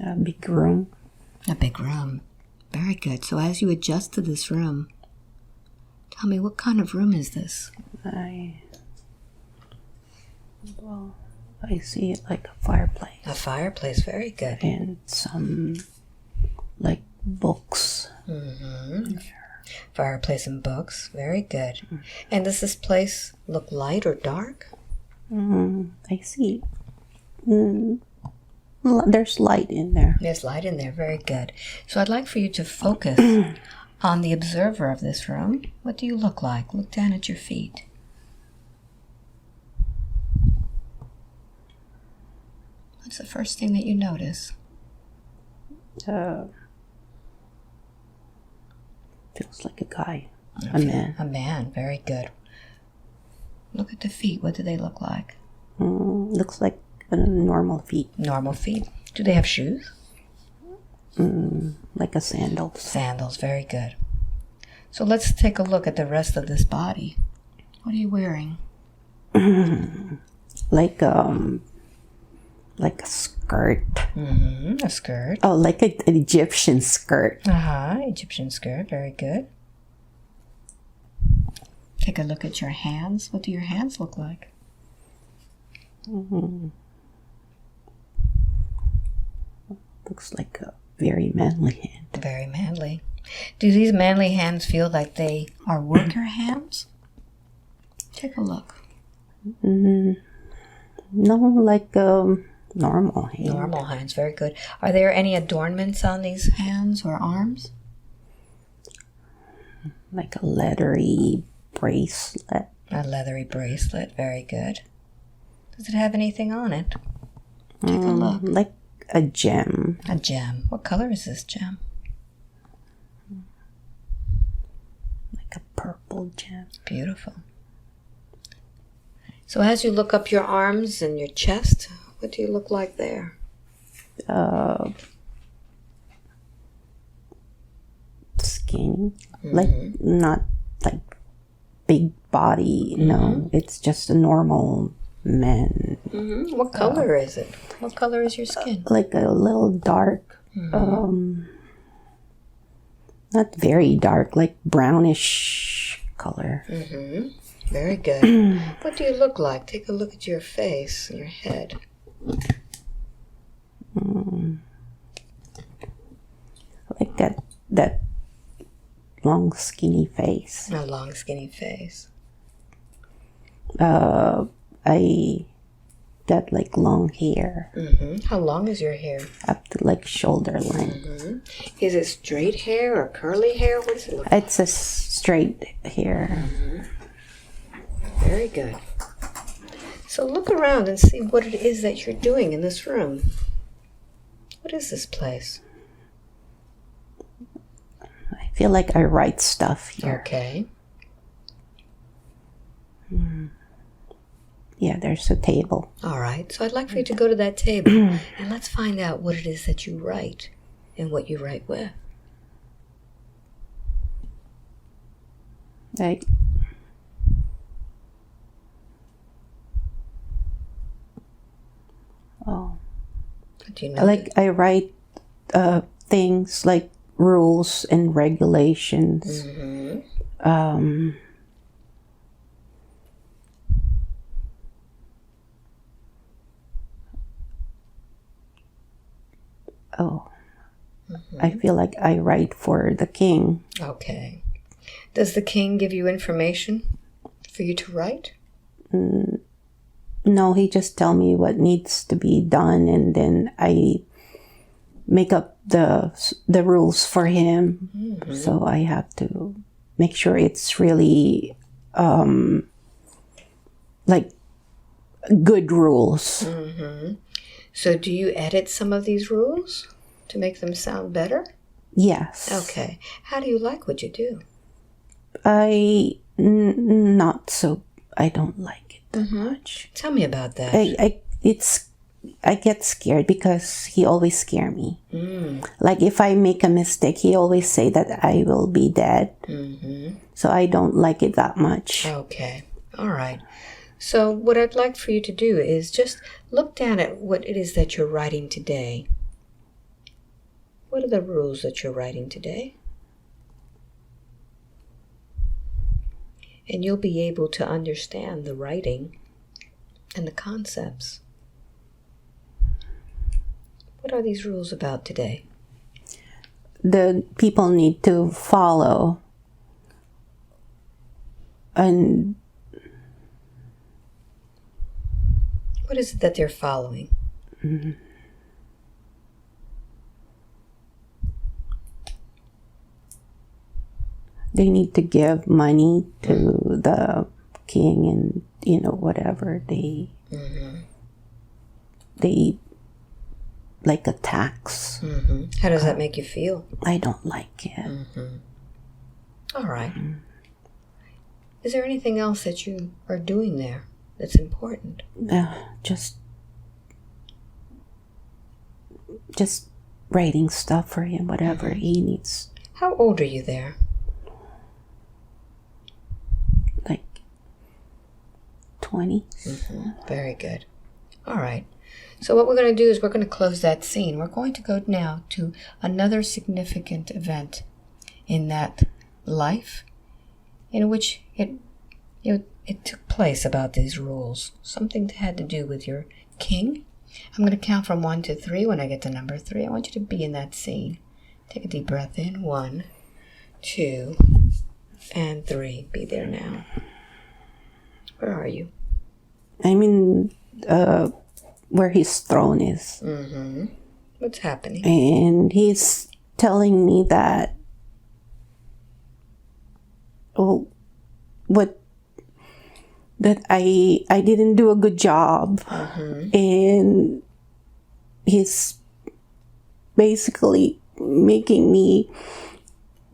A big room. A big room. Very good. So as you adjust to this room, tell me, what kind of room is this? I see it like a fireplace. A fireplace. Very good. And some like books. Mm-hmm. Fireplace and books. Very good. And does this place look light or dark? I see. There's light in there. There's light in there. Very good. So I'd like for you to focus on the observer of this room. What do you look like? Look down at your feet. What's the first thing that you notice? Feels like a guy. A man. A man. Very good. Look at the feet. What do they look like? Looks like a normal feet. Normal feet. Do they have shoes? Like a sandals. Sandals. Very good. So let's take a look at the rest of this body. What are you wearing? Like a skirt. A skirt. Oh, like an Egyptian skirt. Egyptian skirt. Very good. Take a look at your hands. What do your hands look like? Looks like a very manly hand. Very manly. Do these manly hands feel like they are worker hands? Take a look. No, like normal hands. Normal hands. Very good. Are there any adornments on these hands or arms? Like a leathery bracelet. A leathery bracelet. Very good. Does it have anything on it? Take a look. Like a gem. A gem. What color is this gem? Like a purple gem. Beautiful. So as you look up your arms and your chest, what do you look like there? Skinny. Like, not like big body. No, it's just a normal man. What color is it? What color is your skin? Like a little dark. Not very dark, like brownish color. Very good. What do you look like? Take a look at your face, your head. Like that long skinny face. A long skinny face. I got like long hair. How long is your hair? Up to like shoulder length. Is it straight hair or curly hair? What does it look like? It's a straight hair. Very good. So look around and see what it is that you're doing in this room. What is this place? I feel like I write stuff here. Okay. Yeah, there's a table. All right. So I'd like for you to go to that table and let's find out what it is that you write and what you write with. Like, What do you know? like I write things like rules and regulations. I feel like I write for the king. Okay. Does the king give you information for you to write? No, he just tell me what needs to be done, and then I make up the rules for him. So I have to make sure it's really like good rules. So do you edit some of these rules to make them sound better? Yes. Okay. How do you like what you do? Not so. I don't like it that much. Tell me about that. I get scared because he always scare me. Like if I make a mistake, he always say that I will be dead. So I don't like it that much. Okay. All right. So what I'd like for you to do is just look down at what it is that you're writing today. What are the rules that you're writing today? And you'll be able to understand the writing and the concepts. What are these rules about today? The people need to follow, and what is it that they're following? Mm-hmm. They need to give money to the king, and whatever they like a tax. How does that make you feel? I don't like it. All right. Is there anything else that you are doing there that's important? Just writing stuff for him, whatever he needs. How old are you there? Like 20. Very good. All right. So what we're going to do is we're going to close that scene. We're going to go now to another significant event in that life in which it took place about these rules. Something that had to do with your king. I'm going to count from 1 to 3. When I get to number 3, I want you to be in that scene. Take a deep breath in. 1, 2, and 3. Be there now. Where are you? I'm in where his throne is. What's happening? And he's telling me that, that I didn't do a good job. And he's basically making me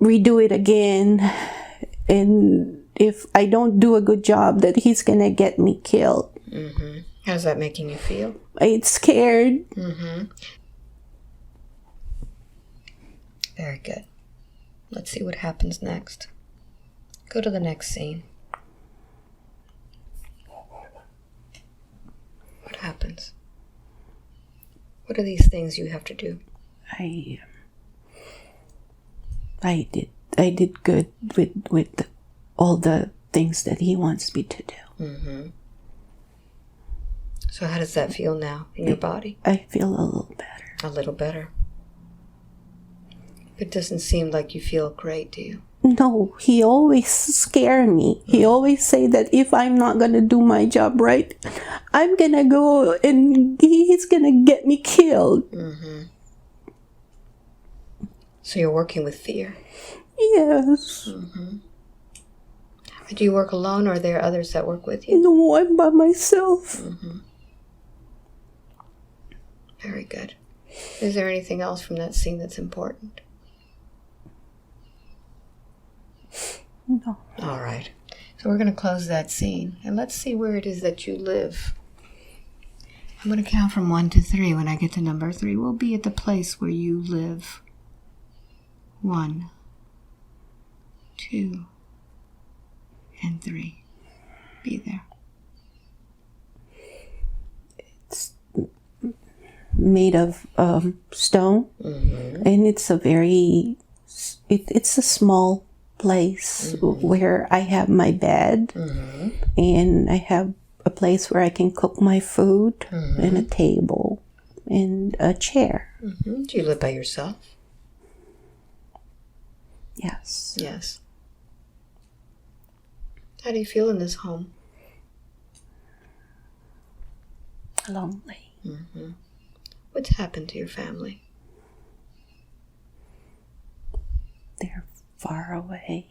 redo it again. And if I don't do a good job, that he's gonna get me killed. How's that making you feel? I'm scared. Very good. Let's see what happens next. Go to the next scene. What happens? What are these things you have to do? I did good with all the things that he wants me to do. So how does that feel now in your body? I feel a little better. A little better. It doesn't seem like you feel great, do you? No, he always scare me. He always say that if I'm not gonna do my job right, I'm gonna go and he's gonna get me killed. So you're working with fear? Yes. Do you work alone, or are there others that work with you? No, I'm by myself. Very good. Is there anything else from that scene that's important? No. All right. So we're going to close that scene, and let's see where it is that you live. I'm going to count from 1 to 3. When I get to number 3, we'll be at the place where you live. 1, 2, and 3. Be there. It's made of stone, and it's a very it's a small place where I have my bed, and I have a place where I can cook my food, and a table and a chair. Do you live by yourself? Yes. Yes. How do you feel in this home? Lonely. What's happened to your family? They're far away.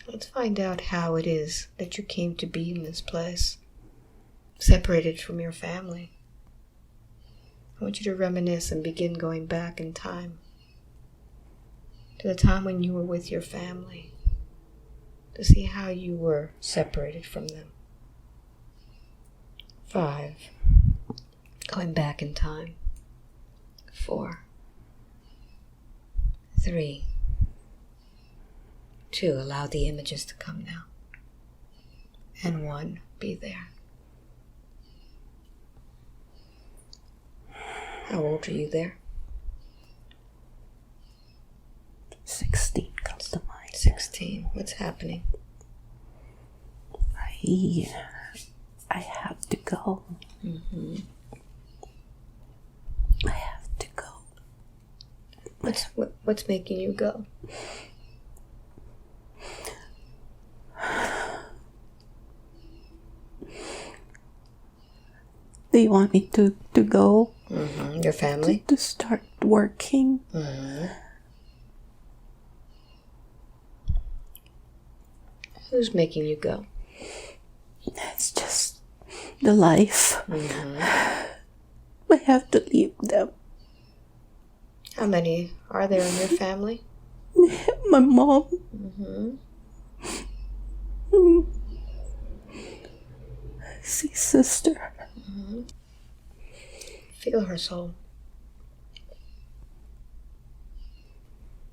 Let's find out how it is that you came to be in this place, separated from your family. I want you to reminisce and begin going back in time to the time when you were with your family, to see how you were separated from them. 5. Going back in time. 4. 3. 2. Allow the images to come now. And 1. Be there. How old are you there? What's happening? I have to go. Mm-hmm. I have to go. What's making you go? They want me to go. Mm-hmm. Your family? To start working. Mm-hmm. Who's making you go? It's just the life. Mm-hmm. I have to leave them. How many are there in your family? My mom. Mm-hmm. Sister. Mm-hmm. Feel her soul.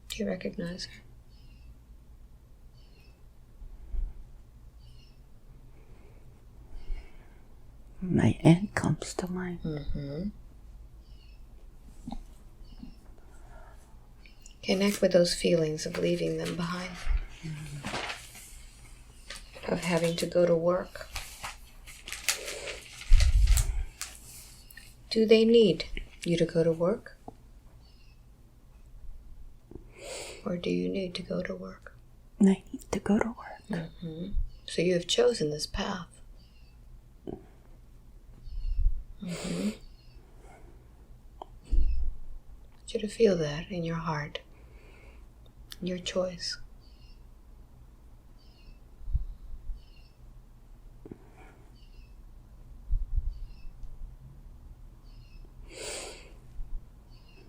Do you recognize her? My aunt comes to mind. Mm-hmm. Connect with those feelings of leaving them behind. Mm-hmm. Of having to go to work. Do they need you to go to work? Or do you need to go to work? I need to go to work. Mm-hmm. So you have chosen this path. Mm-hmm. I want you to feel that in your heart. Your choice.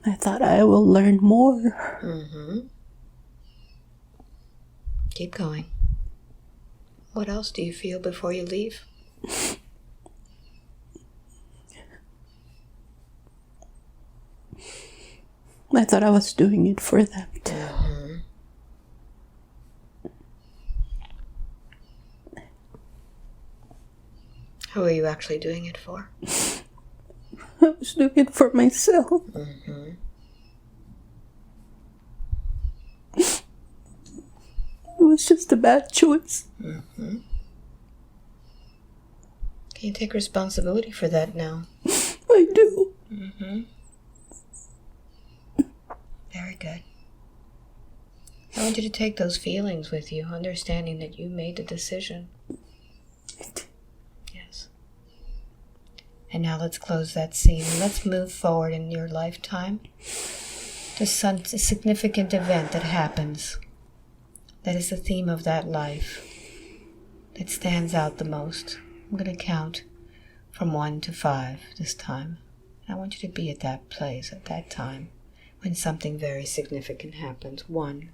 I thought I will learn more. Mm-hmm. Keep going. What else do you feel before you leave? I thought I was doing it for them too. Mm-hmm. Who are you actually doing it for? I was doing it for myself. Mm-hmm. It was just a bad choice. Mm-hmm. Can you take responsibility for that now? I do. Mm-hmm. Very good. I want you to take those feelings with you, understanding that you made the decision. Yes. And now let's close that scene. Let's move forward in your lifetime to some significant event that happens. That is the theme of that life that stands out the most. I'm going to count from 1 to 5 this time. I want you to be at that place at that time when something very significant happens. 1,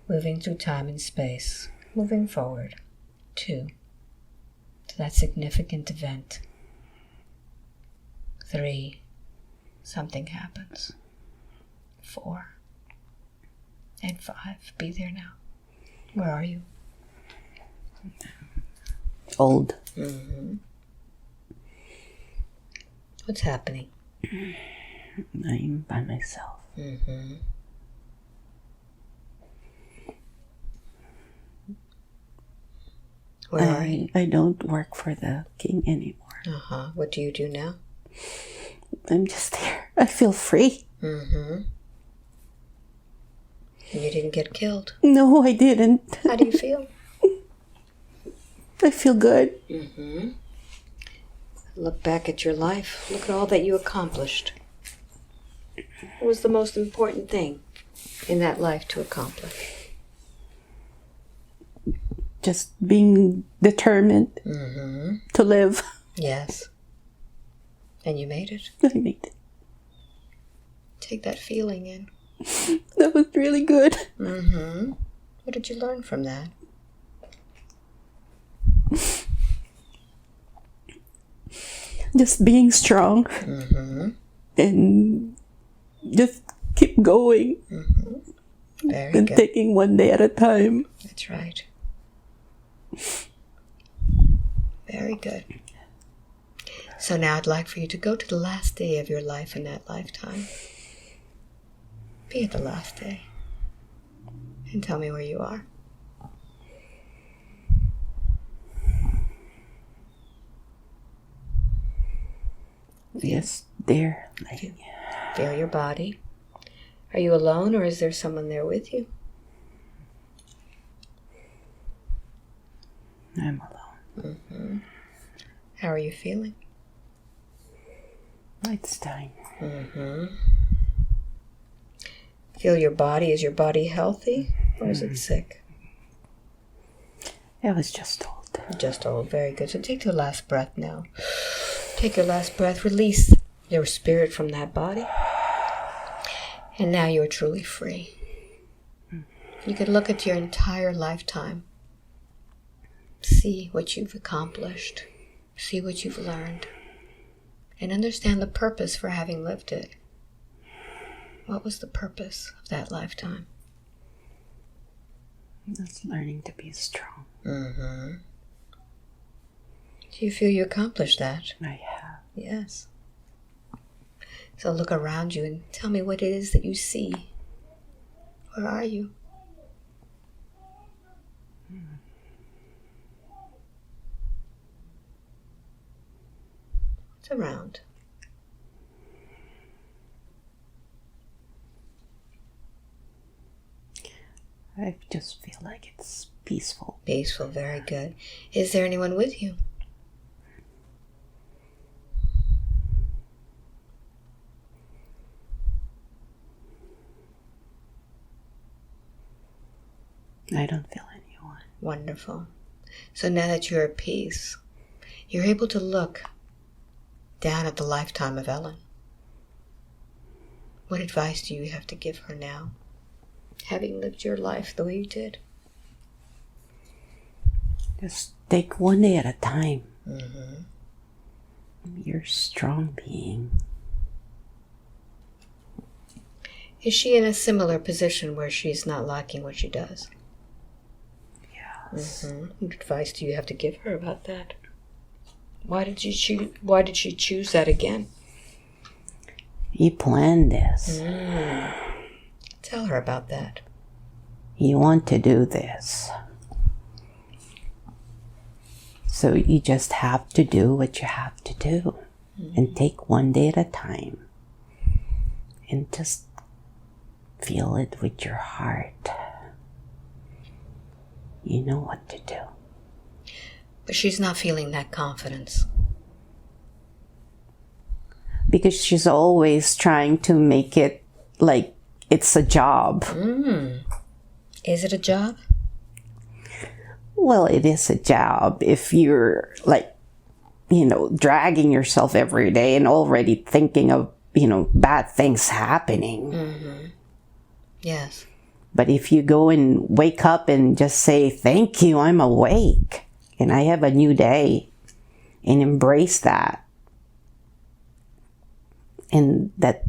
moving through time and space, moving forward. 2, to that significant event. 3, something happens. 4, and 5, be there now. Where are you? Old. Mm-hmm. What's happening? I'm by myself. Mm-hmm. Where are you? I don't work for the king anymore. Uh-huh. What do you do now? I'm just here. I feel free. Mm-hmm. And you didn't get killed. No, I didn't. How do you feel? I feel good. Mm-hmm. Look back at your life. Look at all that you accomplished. What was the most important thing in that life to accomplish? Just being determined to live. Yes. And you made it. I made it. Take that feeling in. That was really good. Mm-hmm. What did you learn from that? Just being strong. Mm-hmm. And just keep going. Mm-hmm. Very and good. taking one day at a time. That's right. Very good. So now I'd like for you to go to the last day of your life in that lifetime. Be at the last day. And tell me where you are. Yes, there. Feel your body. Are you alone or is there someone there with you? I'm alone. Mm-hmm. How are you feeling? It's time. Mm-hmm. Feel your body. Is your body healthy or is it sick? It was just old. Just old. Very good. So take your last breath now. Take your last breath. Release your spirit from that body. And now you're truly free. You could look at your entire lifetime. See what you've accomplished. See what you've learned. And understand the purpose for having lived it. What was the purpose of that lifetime? Just learning to be strong. Mm-hmm. Do you feel you accomplished that? I have. Yes. So look around you and tell me what it is that you see. Where are you? What's around? I just feel like it's peaceful. Peaceful, very good. Is there anyone with you? I don't feel anyone. Wonderful. So now that you're at peace, you're able to look down at the lifetime of Ellen. What advice do you have to give her now, having lived your life the way you did? Just take one day at a time. Mm-hmm. You're a strong being. Is she in a similar position where she's not liking what she does? Yes. Mm-hmm. What advice do you have to give her about that? Why did she choose that again? You planned this. Tell her about that. You want to do this. So you just have to do what you have to do. And take one day at a time. And just feel it with your heart. You know what to do. But she's not feeling that confidence. Because she's always trying to make it like it's a job. Is it a job? Well, it is a job if you're like, dragging yourself every day and already thinking of, bad things happening. Yes. But if you go and wake up and just say, thank you, I'm awake and I have a new day, and embrace that, and that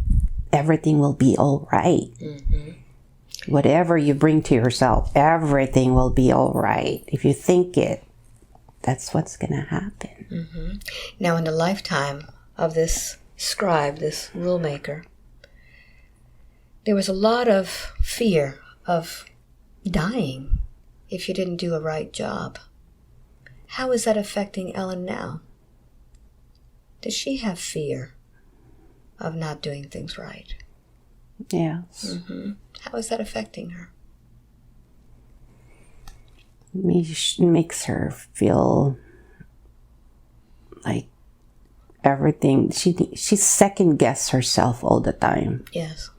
everything will be all right. Whatever you bring to yourself, everything will be all right. If you think it, that's what's going to happen. Now, in the lifetime of this scribe, this rule maker, there was a lot of fear of dying if you didn't do a right job. How is that affecting Ellen now? Does she have fear of not doing things right? Yes. How is that affecting her? It makes her feel like everything, she second guesses herself all the time. Yes.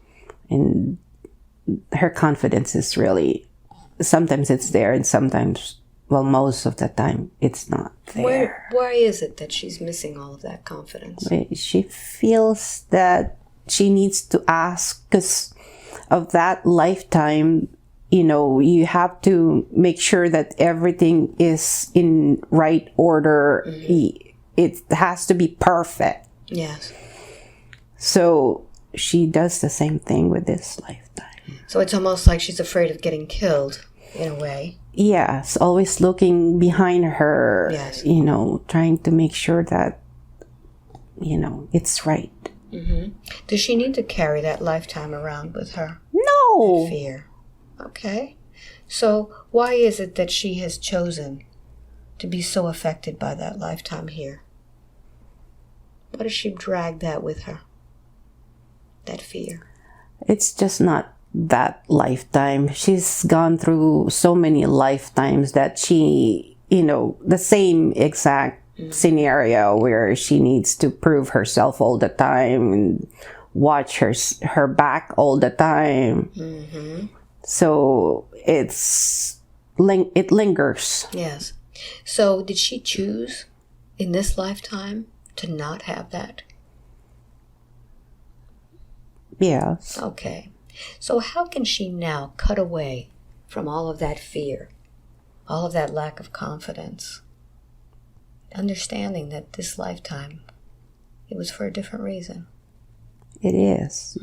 And her confidence is really, sometimes it's there and sometimes, well, most of the time it's not there. Why is it that she's missing all of that confidence? She feels that she needs to ask because of that lifetime. You have to make sure that everything is in right order. It has to be perfect. Yes. So she does the same thing with this lifetime. So it's almost like she's afraid of getting killed, in a way. Yes, always looking behind her. Yes. Trying to make sure that, it's right. Does she need to carry that lifetime around with her? No. Fear. Okay. So why is it that she has chosen to be so affected by that lifetime here? What if she dragged that with her? That fear. It's just not that lifetime. She's gone through so many lifetimes that she, the same exact scenario where she needs to prove herself all the time and watch her back all the time. So it lingers. Yes. So did she choose in this lifetime to not have that? Yes. Okay. So how can she now cut away from all of that fear, all of that lack of confidence, understanding that this lifetime, it was for a different reason? It is.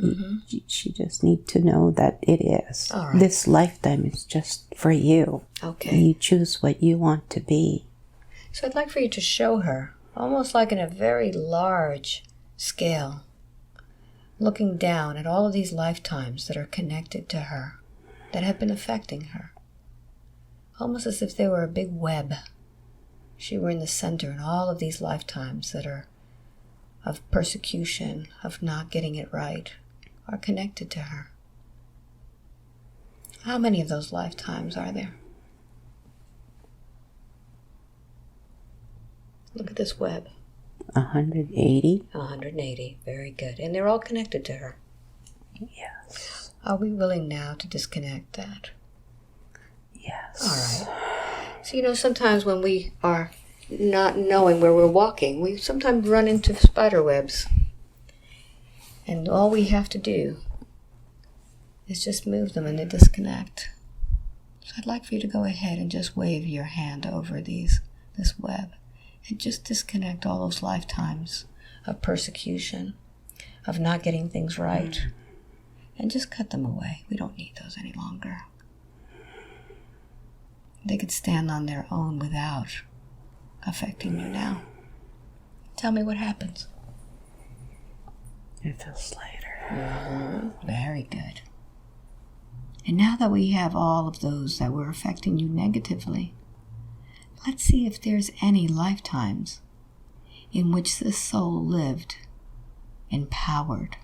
She just needs to know that it is. All right. This lifetime is just for you. Okay. You choose what you want to be. So I'd like for you to show her, almost like in a very large scale, looking down at all of these lifetimes that are connected to her, that have been affecting her. Almost as if they were a big web. She were in the center, and all of these lifetimes that are of persecution, of not getting it right, are connected to her. How many of those lifetimes are there? Look at this web. 180. 180. Very good. And they're all connected to her. Yes. Are we willing now to disconnect that? Yes. All right. So, sometimes when we are not knowing where we're walking, we sometimes run into spider webs. And all we have to do is just move them and they disconnect. So I'd like for you to go ahead and just wave your hand over this web and just disconnect all those lifetimes of persecution, of not getting things right, and just cut them away. We don't need those any longer. They could stand on their own without affecting you now. Tell me what happens. It feels lighter. Very good. And now that we have all of those that were affecting you negatively, let's see if there's any lifetimes in which this soul lived empowered.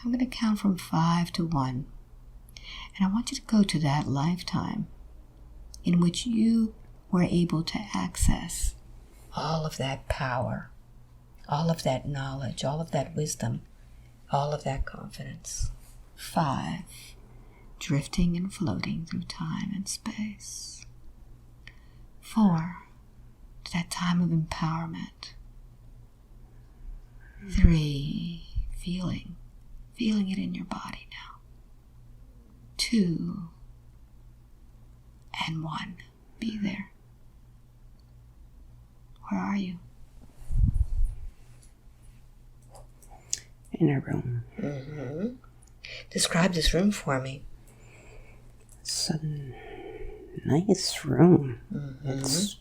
I'm going to count from 5 to 1. And I want you to go to that lifetime in which you were able to access all of that power, all of that knowledge, all of that wisdom, all of that confidence. 5, drifting and floating through time and space. 4, to that time of empowerment. 3, feeling it in your body now. 2, and 1, be there. Where are you? In a room. Describe this room for me. It's a nice room. It's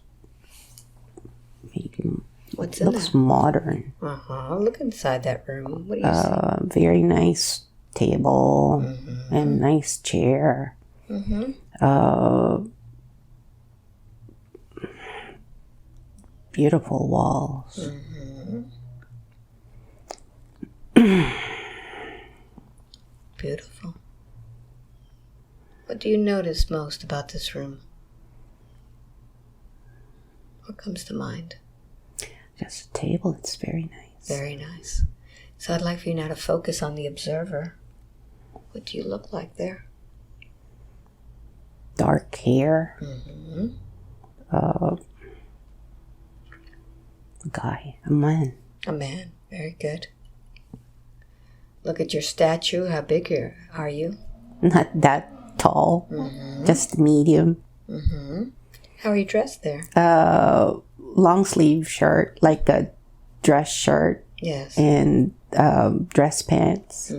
What's in looks there? modern. Look inside that room. What do you see? Very nice table and nice chair. Beautiful walls. Beautiful. What do you notice most about this room? What comes to mind? Just a table. It's very nice. Very nice. So I'd like for you now to focus on the observer. What do you look like there? Dark hair. A man. A man. Very good. Look at your statue. How big are you? Not that tall. Just medium. How are you dressed there? Long sleeve shirt, like a dress shirt. Yes. And dress pants.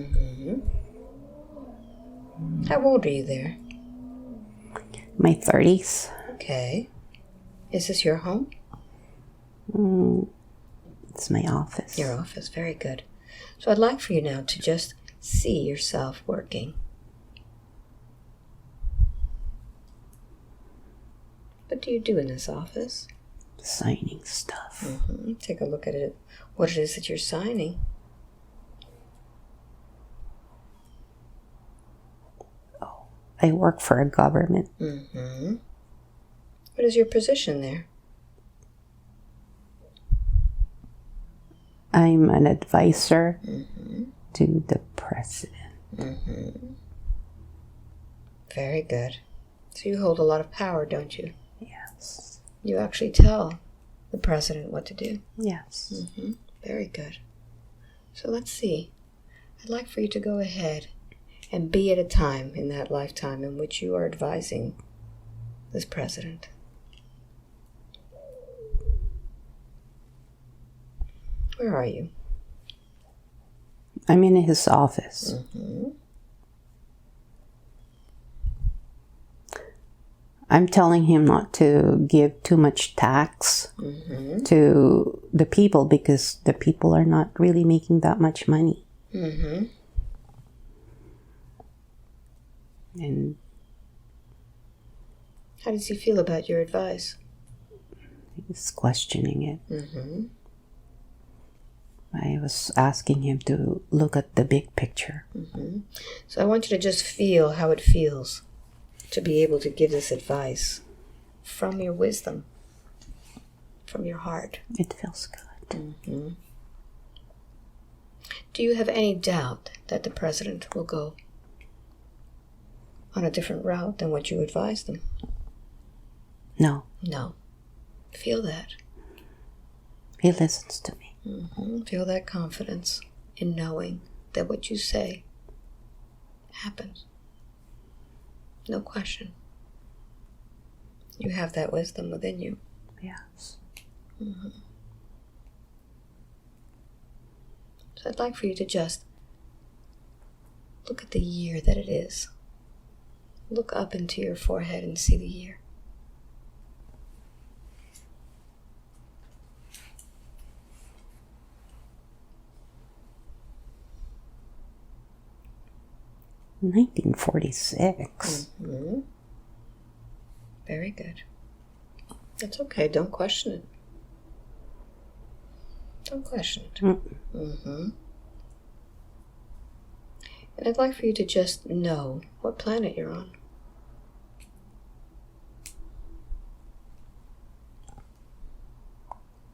How old are you there? My 30s. Okay. Is this your home? It's my office. Your office. Very good. So I'd like for you now to just see yourself working. What do you do in this office? Signing stuff. Take a look at it. What it is that you're signing. Oh, I work for a government. What is your position there? I'm an advisor to the president. Very good. So you hold a lot of power, don't you? Yes. You actually tell the president what to do. Yes. Very good. So let's see. I'd like for you to go ahead and be at a time in that lifetime in which you are advising this president. Where are you? I'm in his office. I'm telling him not to give too much tax to the people because the people are not really making that much money. And how does he feel about your advice? he's questioning it. I was asking him to look at the big picture. So I want you to just feel how it feels to be able to give this advice from your wisdom, from your heart. It feels good. Do you have any doubt that the president will go on a different route than what you advised them? No. No. Feel that. He listens to me. Feel that confidence in knowing that what you say happens. No question. You have that wisdom within you. Yes. So I'd like for you to just look at the year that it is. Look up into your forehead and see the year. In 1946. Very good. That's okay. Don't question it. Don't question it. And I'd like for you to just know what planet you're on.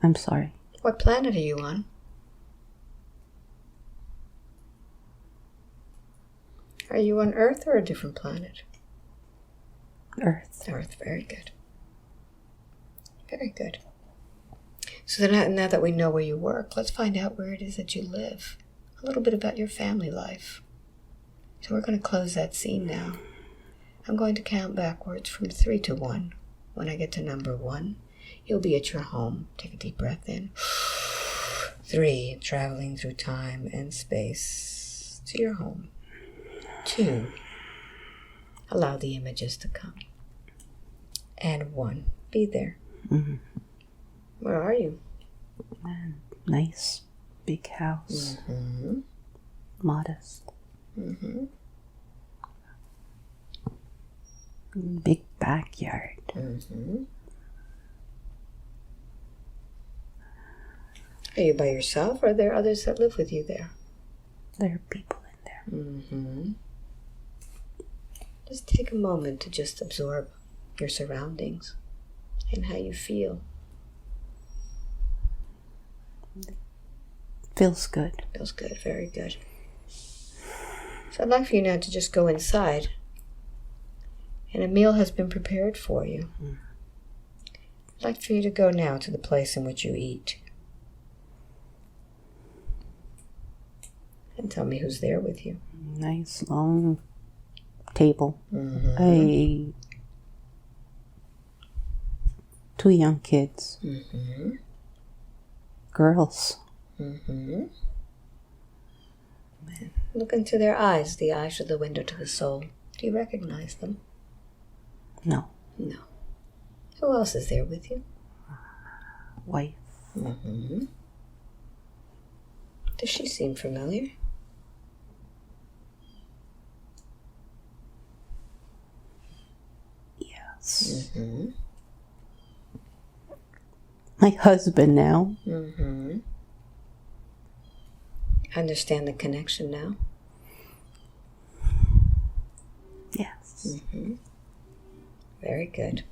I'm sorry. What planet are you on? Are you on Earth or a different planet? Earth. Earth, very good. Very good. So then, now that we know where you work, let's find out where it is that you live. A little bit about your family life. So we're going to close that scene now. I'm going to count backwards from 3 to 1. When I get to number 1, you'll be at your home. Take a deep breath in. 3, traveling through time and space to your home. 2, allow the images to come. And 1, be there. Where are you? Nice big house. Modest. Big backyard. Are you by yourself, or are there others that live with you there? There are people in there. Just take a moment to just absorb your surroundings and how you feel. Feels good. Feels good, very good. So I'd like for you now to just go inside, and a meal has been prepared for you. I'd like for you to go now to the place in which you eat. And tell me who's there with you. Nice long table. 2 young kids. Girls. Look into their eyes. The eyes are the window to the soul. Do you recognize them? No. No. Who else is there with you? Wife. Does she seem familiar? Yes. my husband now. Mm-hmm. Understand the connection now? Yes. Mm-hmm. Very good.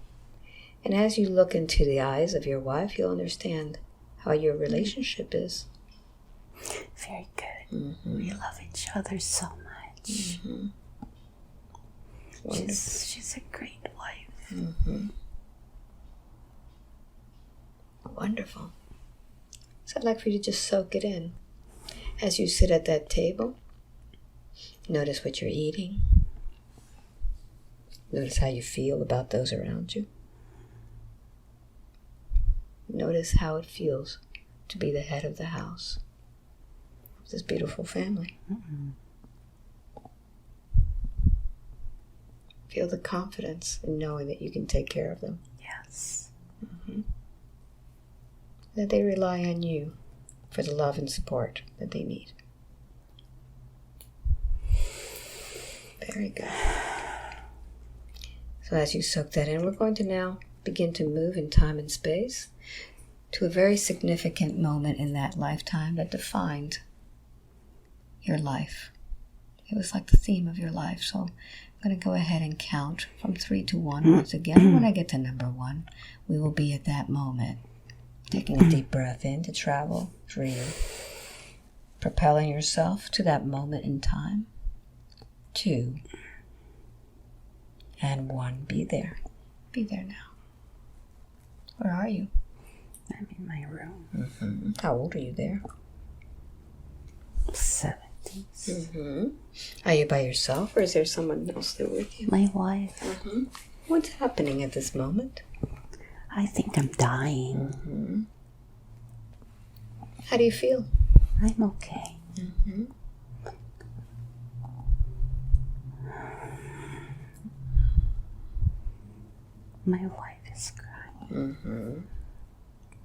And as you look into the eyes of your wife, you'll understand how your relationship is. Very good. Mm-hmm. We love each other so much. Mm-hmm. She's a great wife. Mm-hmm. Wonderful. So I'd like for you to just soak it in. As you sit at that table, notice what you're eating. Notice how you feel about those around you. Notice how it feels to be the head of the house of this beautiful family. Mm-hmm. Feel the confidence in knowing that you can take care of them. Yes. Mm-hmm. That they rely on you for the love and support that they need. Very good. So as you soak that in, we're going to now begin to move in time and space to a very significant moment in that lifetime that defined your life. It was like the theme of your life. So I'm going to go ahead and count from 3 to 1 once again. When I get to number 1, we will be at that moment. Taking a deep breath in to travel through you. Propelling yourself to that moment in time. 2 and 1. Be there. Be there now. Where are you? I'm in my room. Mm-hmm. How old are you there? 70s. Mm-hmm. Are you by yourself or is there someone else there with you? My wife. Mm-hmm. What's happening at this moment? I think I'm dying. Mm-hmm. How do you feel? I'm okay. Mm-hmm. My wife is crying. Mm-hmm.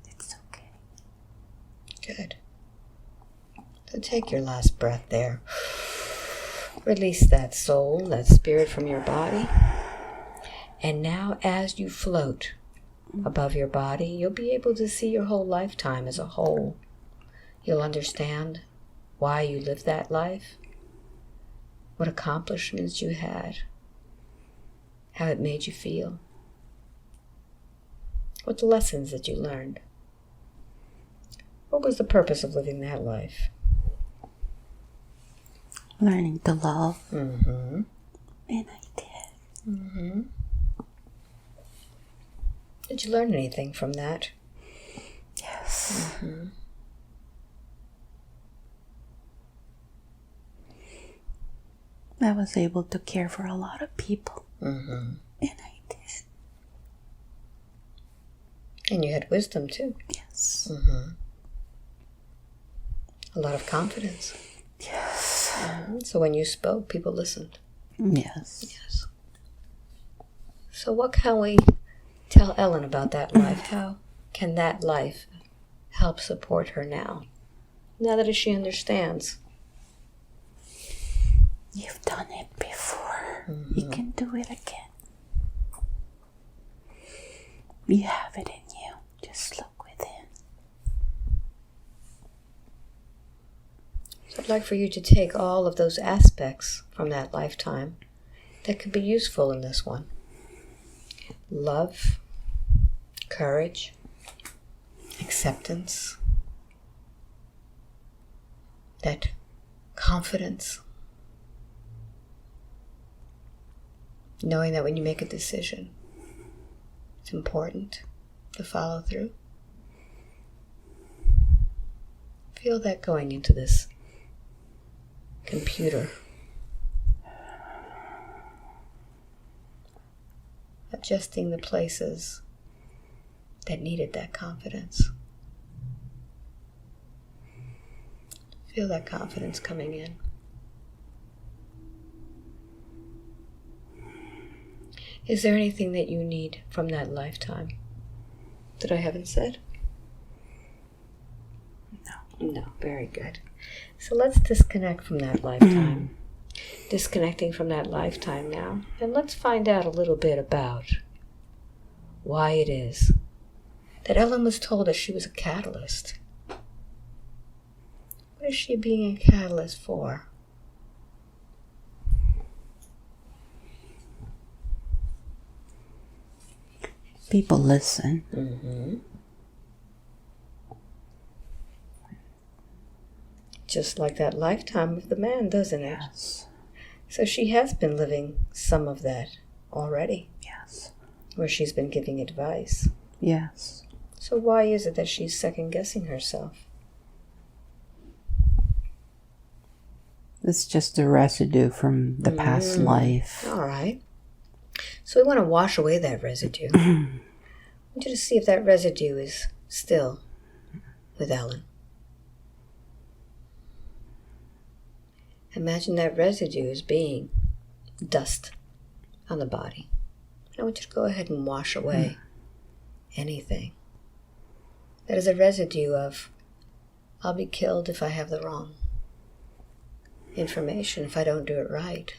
It's okay. Good. So take your last breath there. Release that soul, that spirit from your body. And now as you float above your body, you'll be able to see your whole lifetime as a whole. You'll understand why you lived that life, what accomplishments you had, how it made you feel, what the lessons that you learned. What was the purpose of living that life? Learning to love. Mm-hmm. And I did. Mm-hmm. Did you learn anything from that? Yes. Mm-hmm. I was able to care for a lot of people. Mm-hmm. And I did. And you had wisdom too. Yes. Mm-hmm. A lot of confidence. Yes. Mm-hmm. So when you spoke, people listened. Yes. Yes. So what can we tell Ellen about that life? How can that life help support her now that she understands? You've done it before. Mm-hmm. You can do it again. You have it in you. Just look within. So I'd like for you to take all of those aspects from that lifetime that could be useful in this one. Love, courage, acceptance, that confidence, knowing that when you make a decision, it's important to follow through. Feel that going into this computer. Adjusting the places that needed that confidence. Feel that confidence coming in. Is there anything that you need from that lifetime that I haven't said? No. No, very good. So let's disconnect from that lifetime. Disconnecting from that lifetime now. And let's find out a little bit about why it is that Ellen was told that she was a catalyst. What is she being a catalyst for? People listen. Mm-hmm. Just like that lifetime of the man, doesn't it? Yes. So she has been living some of that already. Yes. Where she's been giving advice. Yes. So why is it that she's second-guessing herself? It's just a residue from the past life. All right. So we want to wash away that residue. I want you to see if that residue is still with Ellen. Imagine that residue as being dust on the body. I want you to go ahead and wash away anything that is a residue of, I'll be killed if I have the wrong information, if I don't do it right.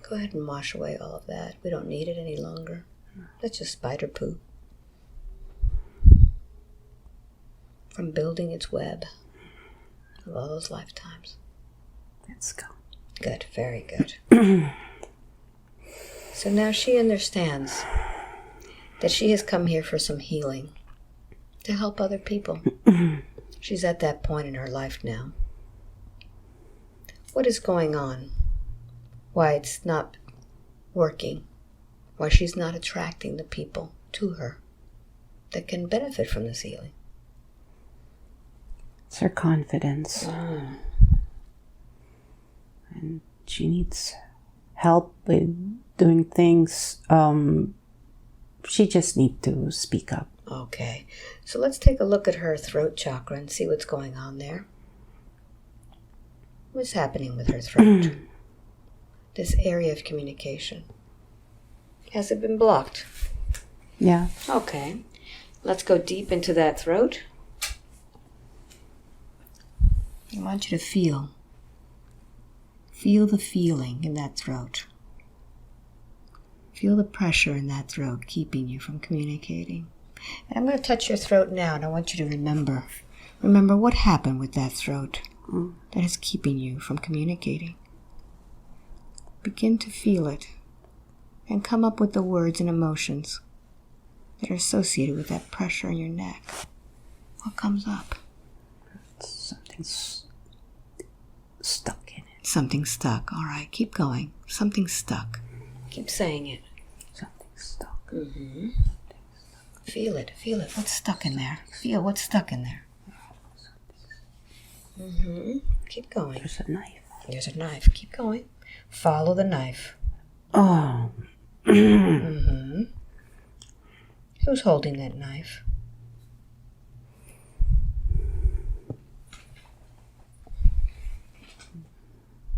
Go ahead and wash away all of that. We don't need it any longer. That's just spider poo from building its web of all those lifetimes. Let's go. Good, very good. So now she understands that she has come here for some healing, to help other people. She's at that point in her life now. What is going on? Why it's not working? Why she's not attracting the people to her that can benefit from this healing? It's her confidence. And she needs help with doing things. She just needs to speak up. Okay, so let's take a look at her throat chakra and see what's going on there. What's happening with her throat? This area of communication. Has it been blocked? Yeah. Okay, let's go deep into that throat. I want you to feel the feeling in that throat. Feel the pressure in that throat keeping you from communicating. And I'm going to touch your throat now, and I want you to remember what happened with that throat that is keeping you from communicating. Begin to feel it and come up with the words and emotions that are associated with that pressure in your neck. What comes up? Something's stuck in it. Something stuck. All right, keep going. Something stuck. Keep saying it. Something's stuck. Mm-hmm. Feel it. Feel it. What's stuck in there? Feel what's stuck in there. Mm-hmm. Keep going. There's a knife. There's a knife. Keep going. Follow the knife. Oh. Mm-hmm. Who's holding that knife?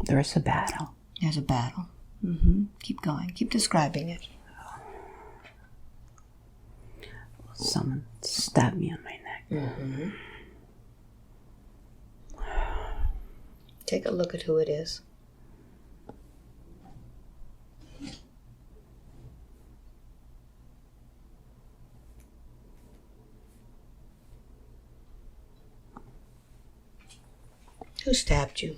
There's a battle. There's a battle. Mm-hmm. Keep going. Keep describing it. Someone stabbed me on my neck. Mm-hmm. Take a look at who it is. Who stabbed you?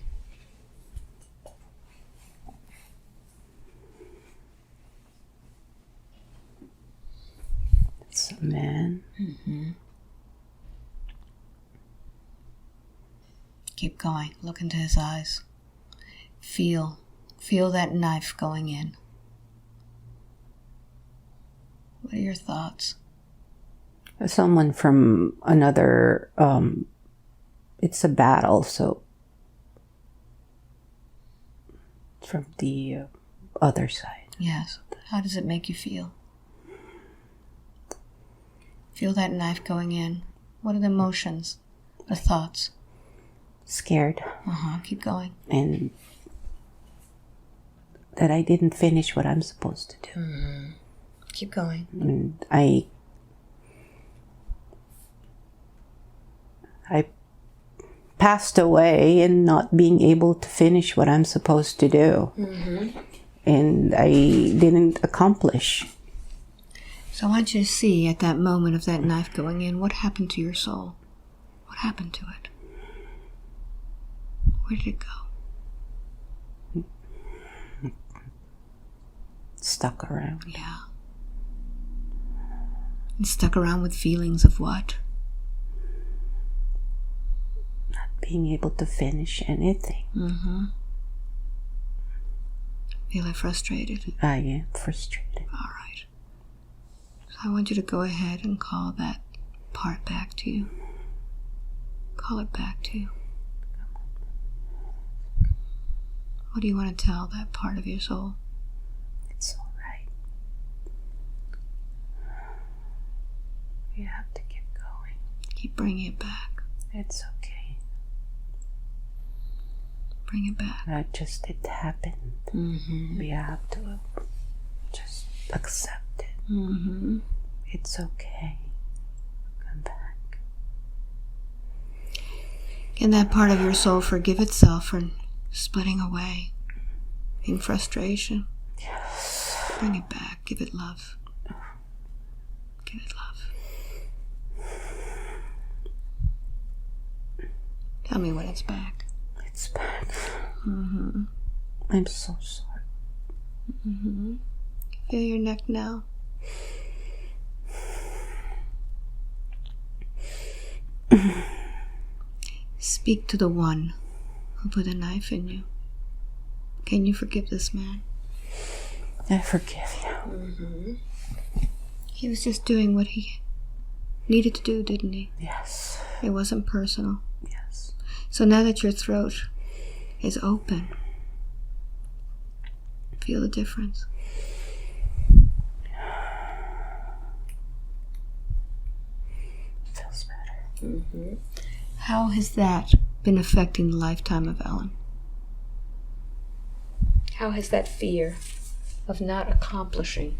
It's a man. Mm-hmm. Keep going. Look into his eyes. Feel that knife going in. What are your thoughts? Someone from another, it's a battle, so from the other side. Yes. How does it make you feel? Feel that knife going in. What are the emotions, the thoughts? Scared. Keep going. And that I didn't finish what I'm supposed to do. Mm-hmm. Keep going. And I passed away in not being able to finish what I'm supposed to do. Mm-hmm. And I didn't accomplish. So I want you to see at that moment of that knife going in, what happened to your soul? What happened to it? Where did it go? Stuck around. Yeah. And stuck around with feelings of what? Not being able to finish anything. Mm-hmm. Feeling frustrated? I am frustrated. All right. So I want you to go ahead and call that part back to you. Call it back to you. What do you want to tell that part of your soul? It's all right. You have to keep going. Keep bringing it back. It's okay. Bring it back. It happened. Mm-hmm. We have to just accept it. Mm-hmm. It's okay. Come back. Can that part of your soul forgive itself for splitting away in frustration? Yes. Bring it back. Give it love. Give it love. Tell me when it's back. It's back. Mm-hmm. I'm so sorry. Mm-hmm. Feel your neck now. Speak to the one who put a knife in you. Can you forgive this man? I forgive you. Mm-hmm. He was just doing what he needed to do, didn't he? Yes. It wasn't personal. Yes. So now that your throat is open, feel the difference. Feels better. Mm-hmm. How has that been affecting the lifetime of Ellen? How has that fear of not accomplishing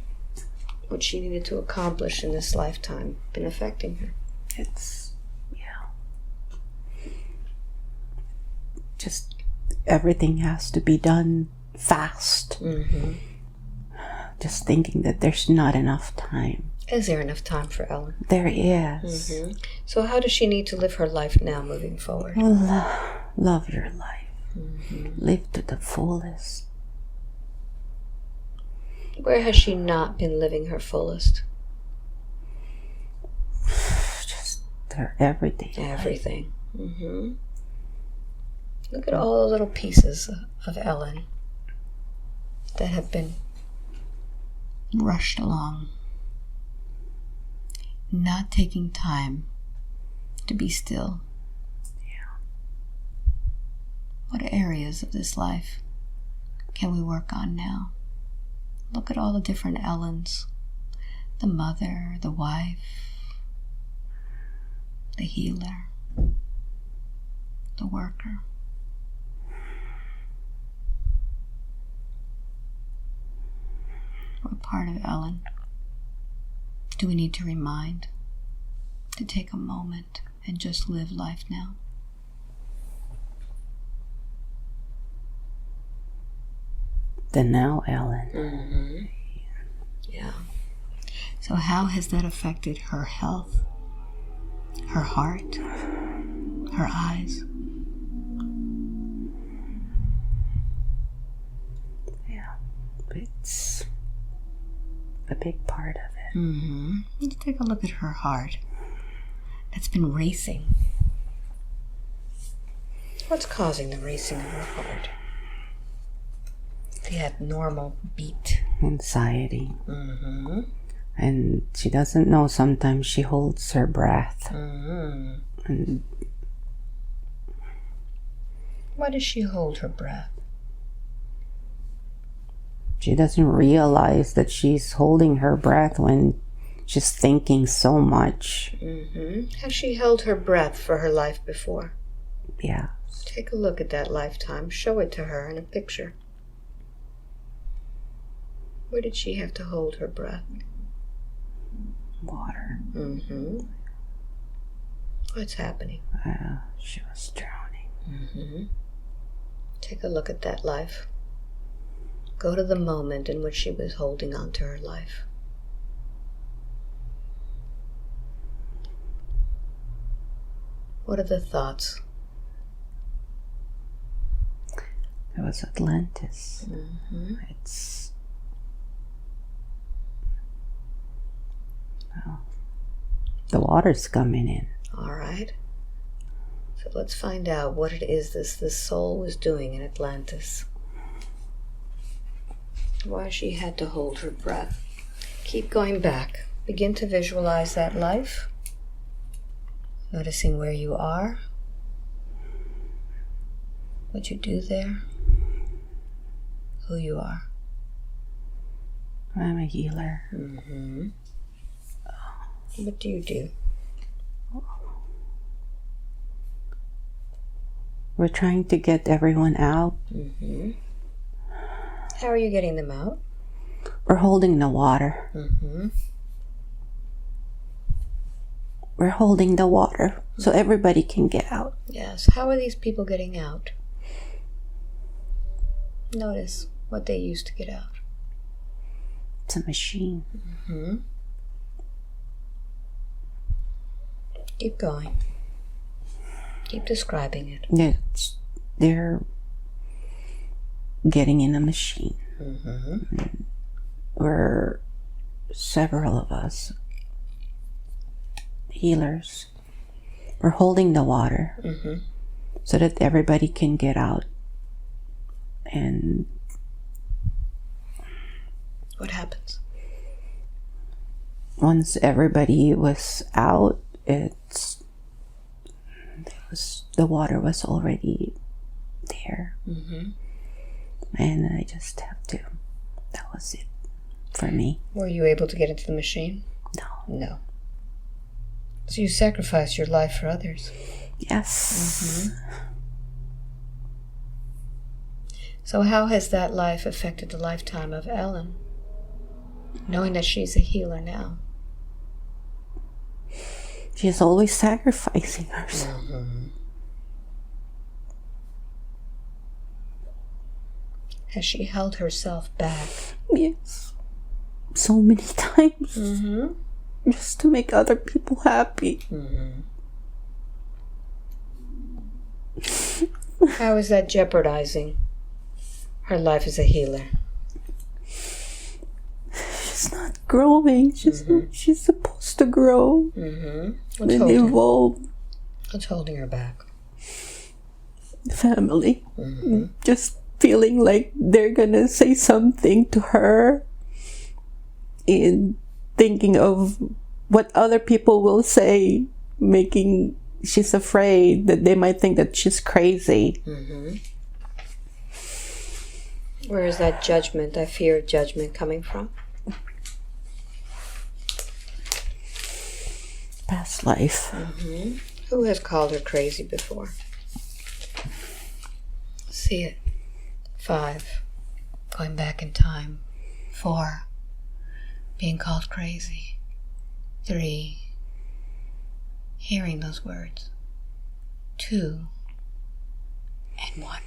what she needed to accomplish in this lifetime been affecting her? Just everything has to be done fast. Mm-hmm. Just thinking that there's not enough time. Is there enough time for Ellen? There is. Mm-hmm. So how does she need to live her life now moving forward? Love your life. Mm-hmm. Live to the fullest. Where has she not been living her fullest? Just her everyday Everything. Mm-hmm. Look at all the little pieces of Ellen that have been rushed along, not taking time to be still. Yeah. What areas of this life can we work on now? Look at all the different Ellens. The mother, the wife, the healer, the worker. What part of Ellen do we need to remind to take a moment and just live life now? The now Ellen. Mm-hmm. Yeah. So how has that affected her health, her heart, her eyes? Yeah. It's a big part of it. Mm-hmm. You take a look at her heart. That's been racing. What's causing the racing of her heart? The abnormal beat. Anxiety. Mm-hmm. And she doesn't know, sometimes she holds her breath. Mm-hmm. And Why does she hold her breath? she doesn't realize that she's holding her breath when she's thinking so much. Mm-hmm. Has she held her breath for her life before? Yeah. Take a look at that lifetime. Show it to her in a picture. Where did she have to hold her breath? Water. Mm-hmm. What's happening? She was drowning. Mm-hmm. Take a look at that life. Go to the moment in which she was holding on to her life. What are the thoughts? It was Atlantis. Mm-hmm. It's... Well, the water's coming in. All right. So let's find out what it is this soul was doing in Atlantis. Why she had to hold her breath. Keep going back. Begin to visualize that life. Noticing where you are. What you do there. Who you are. I'm a healer. Mm-hmm. What do you do? We're trying to get everyone out. Mm-hmm. How are you getting them out? We're holding the water. Mm-hmm. We're holding the water so everybody can get out. Yes. How are these people getting out? Notice what they use to get out. It's a machine. Mm-hmm. Keep going. Keep describing it. They're getting in a machine. Mm-hmm. We're several of us healers. We're holding the water so that everybody can get out. And what happens? Once everybody was out, the water was already there. Mm-hmm. And I just have to. That was it for me. Were you able to get into the machine? No. So you sacrificed your life for others. Yes. Mm-hmm. So how has that life affected the lifetime of Ellen? Knowing that she's a healer now. She's always sacrificing herself. Mm-hmm. Has she held herself back? Yes. So many times. Mm-hmm. Just to make other people happy. Mm-hmm. How is that jeopardizing her life as a healer? She's not growing. She's supposed to grow. Mm-hmm. And evolve. What's holding her back? Family. Mm-hmm. Just feeling like they're gonna say something to her, and thinking of what other people will say, she's afraid that they might think that she's crazy. Mm-hmm. Where is that judgment, that fear of judgment coming from? Past life. Mm-hmm. Who has called her crazy before? See it. 5. Going back in time. 4. Being called crazy. 3. Hearing those words. 2. And 1.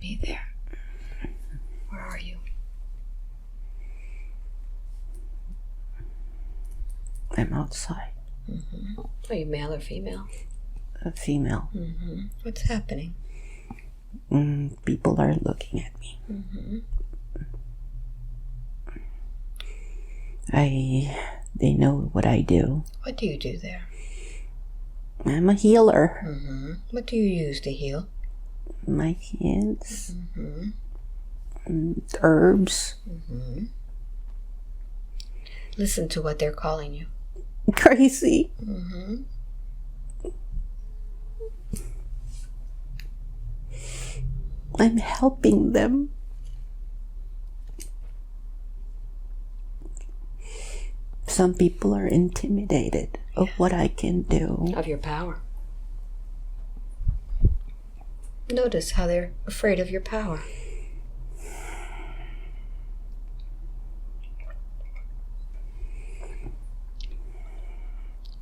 Be there. Where are you? I'm outside. Mm-hmm. Are you male or female? A female. Mm-hmm. What's happening? People are looking at me. Mm-hmm. They know what I do. What do you do there? I'm a healer. Mm-hmm. What do you use to heal? My hands. Mm-hmm. Herbs. Mm-hmm. Listen to what they're calling you. Crazy. Mm-hmm. I'm helping them. Some people are intimidated of what I can do. Of your power. Notice how they're afraid of your power.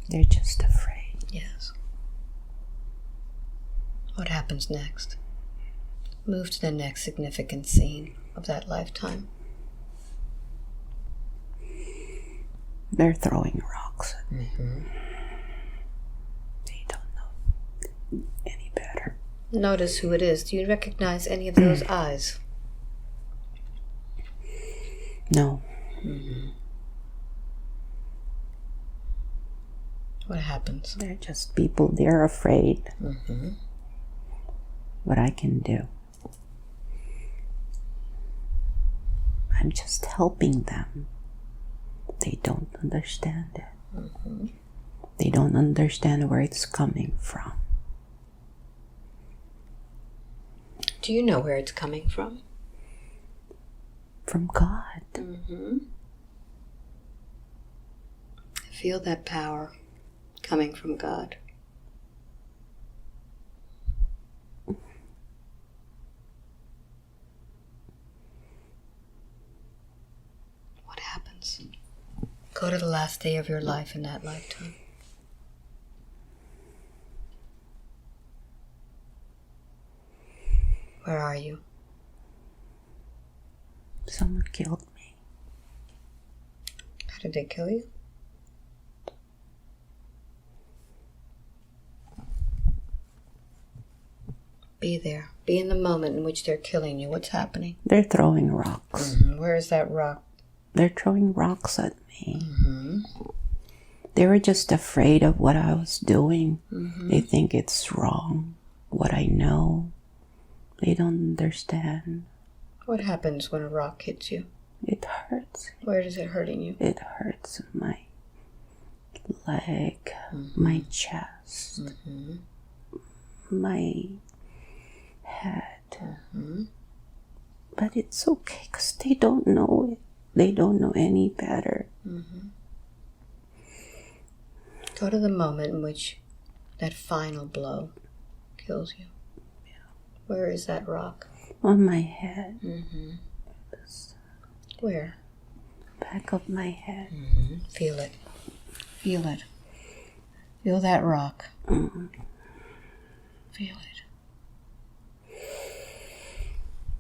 They're just afraid. Yes. What happens next? Move to the next significant scene of that lifetime. They're throwing rocks at me. Mm-hmm. They don't know. Notice who it is. Do you recognize any of those eyes? No. What happens? They're just people. They're afraid. What I can do. I'm just helping them. They don't understand it. They don't understand where it's coming from. Do you know where it's coming from? From God. Feel that power coming from God. What happens? Go to the last day of your life in that lifetime. Where are you? Someone killed me. How did they kill you? Be there. Be in the moment in which they're killing you. What's happening? They're throwing rocks. Where is that rock? They're throwing rocks at me. They were just afraid of what I was doing. They think it's wrong. What I know. They don't understand. What happens when a rock hits you? It hurts. Where is it hurting you? It hurts my leg, my chest, my head. But it's okay because they don't know it. They don't know any better. Go to the moment in which that final blow kills you. Where is that rock? On my head. Where? Back of my head. Feel it. Feel it. Feel that rock. Feel it.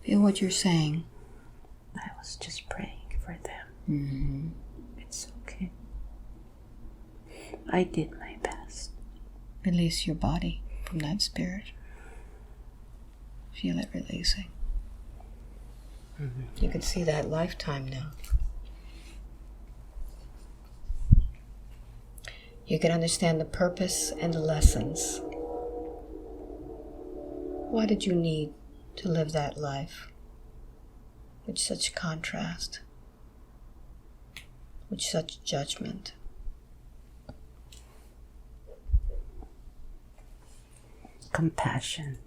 Feel what you're saying. I was just praying for them. It's okay. I did my best. Release your body from that spirit. Feel it releasing. You can see that lifetime now. You can understand the purpose and the lessons. Why did you need to live that life with such contrast, with such judgment? Compassion.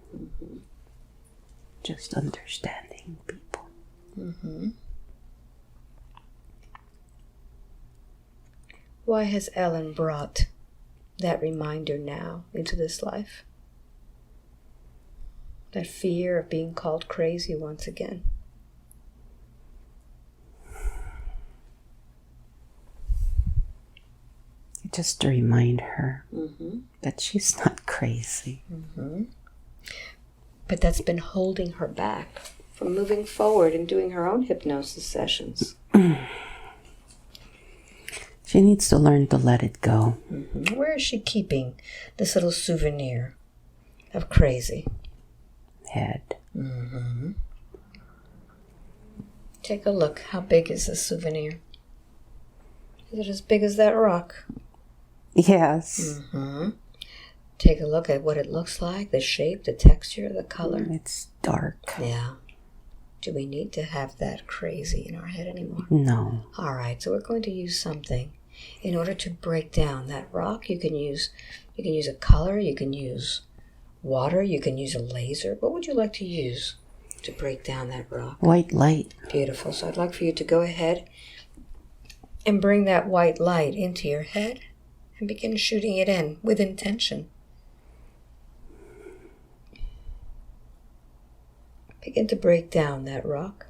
Just understanding people. Why has Ellen brought that reminder now into this life? That fear of being called crazy once again. Just to remind her that she's not crazy. But that's been holding her back from moving forward and doing her own hypnosis sessions. She needs to learn to let it go. Where is she keeping this little souvenir of crazy? Head. Take a look. How big is this souvenir? Is it as big as that rock? Yes. Take a look at what it looks like, the shape, the texture, the color. It's dark. Yeah. Do we need to have that crazy in our head anymore? No. All right, so we're going to use something in order to break down that rock. You can use a color, you can use water, you can use a laser. What would you like to use to break down that rock? White light. Beautiful. So I'd like for you to go ahead and bring that white light into your head and begin shooting it in with intention. Begin to break down that rock.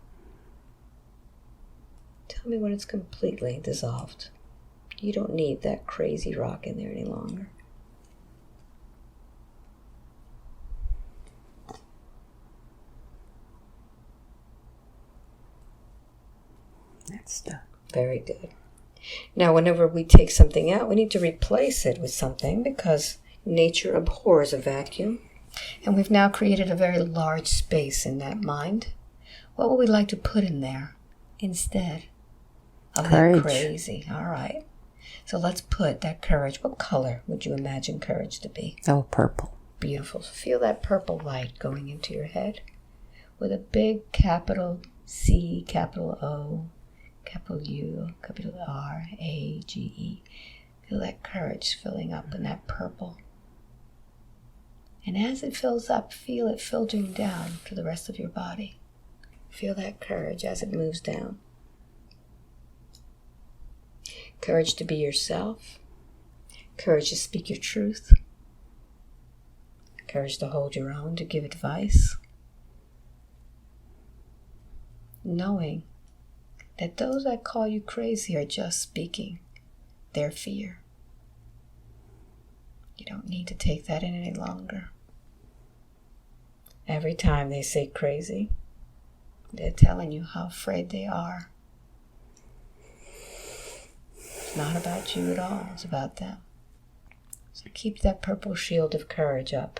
Tell me when it's completely dissolved. You don't need that crazy rock in there any longer. That's done. Very good. Now, whenever we take something out, we need to replace it with something because nature abhors a vacuum. And we've now created a very large space in that mind. What would we like to put in there instead of Courage. that crazy? All right. So let's put that courage. What color would you imagine courage to be? Oh, purple. Beautiful. So feel that purple light going into your head with a big capital C, capital O, capital U, capital R, A, G, E. Feel that courage filling up in that purple. And as it fills up, feel it filtering down to the rest of your body. Feel that courage as it moves down. Courage to be yourself. Courage to speak your truth. Courage to hold your own, to give advice. Knowing that those that call you crazy are just speaking their fear. You don't need to take that in any longer. Every time they say crazy, they're telling you how afraid they are. It's not about you at all, it's about them. So keep that purple shield of courage up,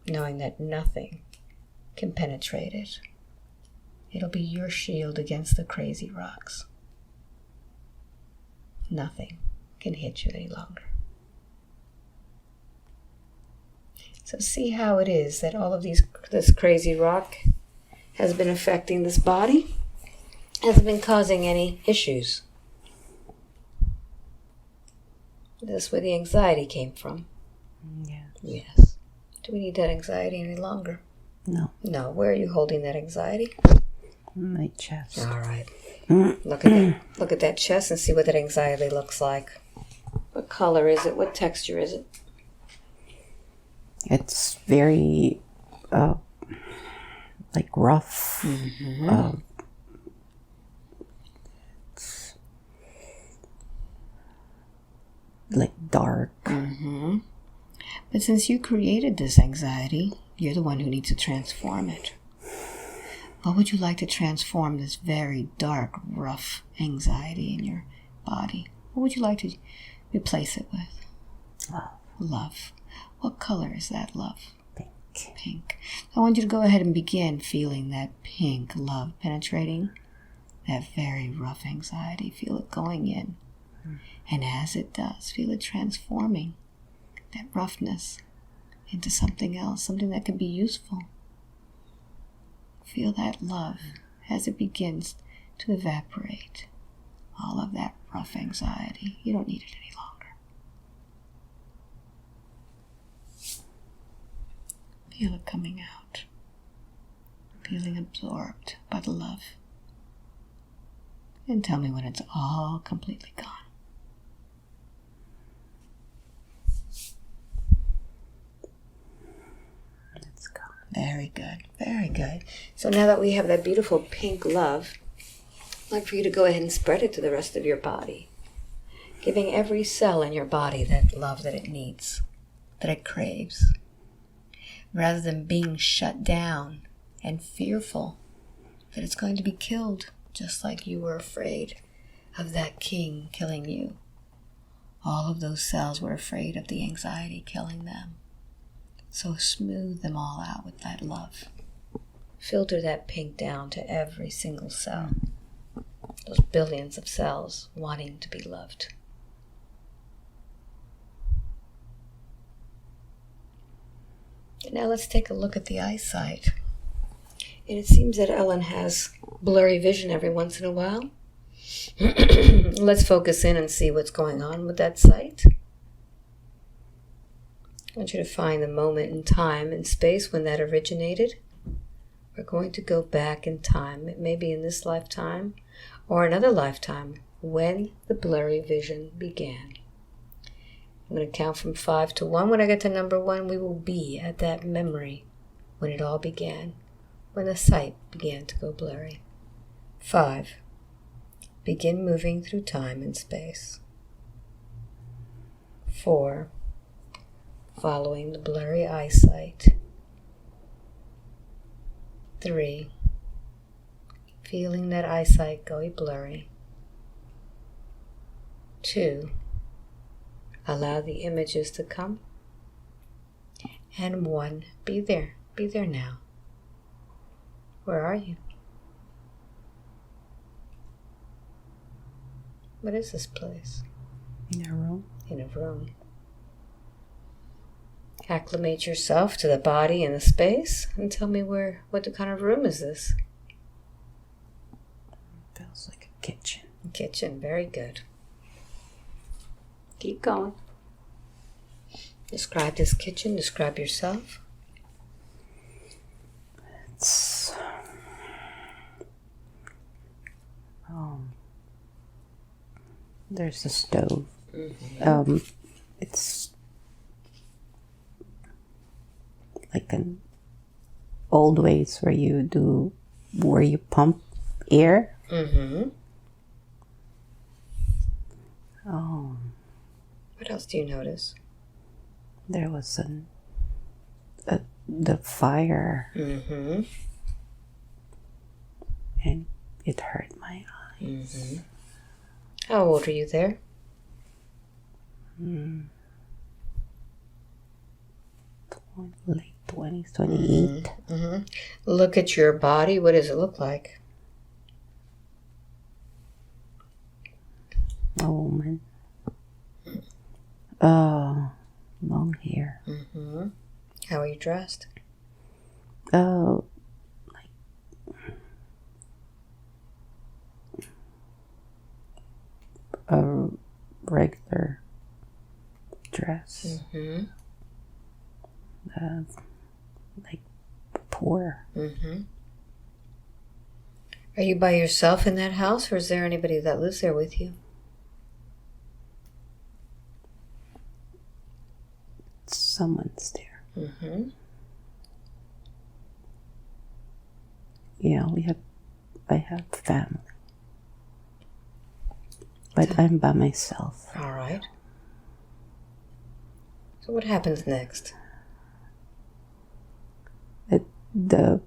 knowing that nothing can penetrate it. It'll be your shield against the crazy rocks. Nothing can hit you any longer. So see how it is that all of this crazy rock has been affecting this body, hasn't been causing any issues. That's where the anxiety came from. Yeah. Yes. Do we need that anxiety any longer? No. No. Where are you holding that anxiety? My chest. All right. Look at that chest and see what that anxiety looks like. What color is it? What texture is it? It's very, like rough. Mm-hmm. It's like dark. Mm-hmm. But since you created this anxiety, you're the one who needs to transform it. What would you like to transform this very dark, rough anxiety in your body? What would you like to replace it with? Love. Love. What color is that love? Pink. Pink. I want you to go ahead and begin feeling that pink love penetrating that very rough anxiety. Feel it going in. And as it does, feel it transforming that roughness into something else, something that can be useful. Feel that love as it begins to evaporate all of that rough anxiety. You don't need it any longer. Feel it coming out. Feeling absorbed by the love. And tell me when it's all completely gone. It's gone. Very good. Very good. So now that we have that beautiful pink love, I'd like for you to go ahead and spread it to the rest of your body, giving every cell in your body that love that it needs, that it craves. Rather than being shut down and fearful that it's going to be killed, just like you were afraid of that king killing you. All of those cells were afraid of the anxiety killing them. So smooth them all out with that love. Filter that pink down to every single cell. Those billions of cells wanting to be loved. Now let's take a look at the eyesight. And it seems that Ellen has blurry vision every once in a while. Let's focus in and see what's going on with that sight. I want you to find the moment in time and space when that originated. We're going to go back in time. It may be in this lifetime or another lifetime when the blurry vision began. I'm going to count from 5 to 1. When I get to number 1, we will be at that memory when it all began, when the sight began to go blurry. 5. Begin moving through time and space. 4. Following the blurry eyesight. 3. Feeling that eyesight go blurry. 2. Allow the images to come. and 1. Be there. Be there now. Where are you? What is this place? In a room. In a room. Acclimate yourself to the body and the space and tell me what kind of room is this? Feels like a kitchen. Kitchen, very good. Keep going. Describe this kitchen, describe yourself. It's there's a stove. Mm-hmm. It's like an old ways where you pump air. Mm-hmm. Oh, What else do you notice? there was the fire, Mm-hmm. and it hurt my eyes. Mm-hmm. How old are you there? Late 20s, 28. Mm-hmm. Look at your body. What does it look like? A woman. Long hair. Mm-hmm. How are you dressed? Like a regular dress. Mm-hmm. Like poor. Mm-hmm. Are you by yourself in that house, or is there anybody that lives there with you? Someone's there. Mm-hmm. Yeah, I have family. But I'm by myself. All right. So what happens next? The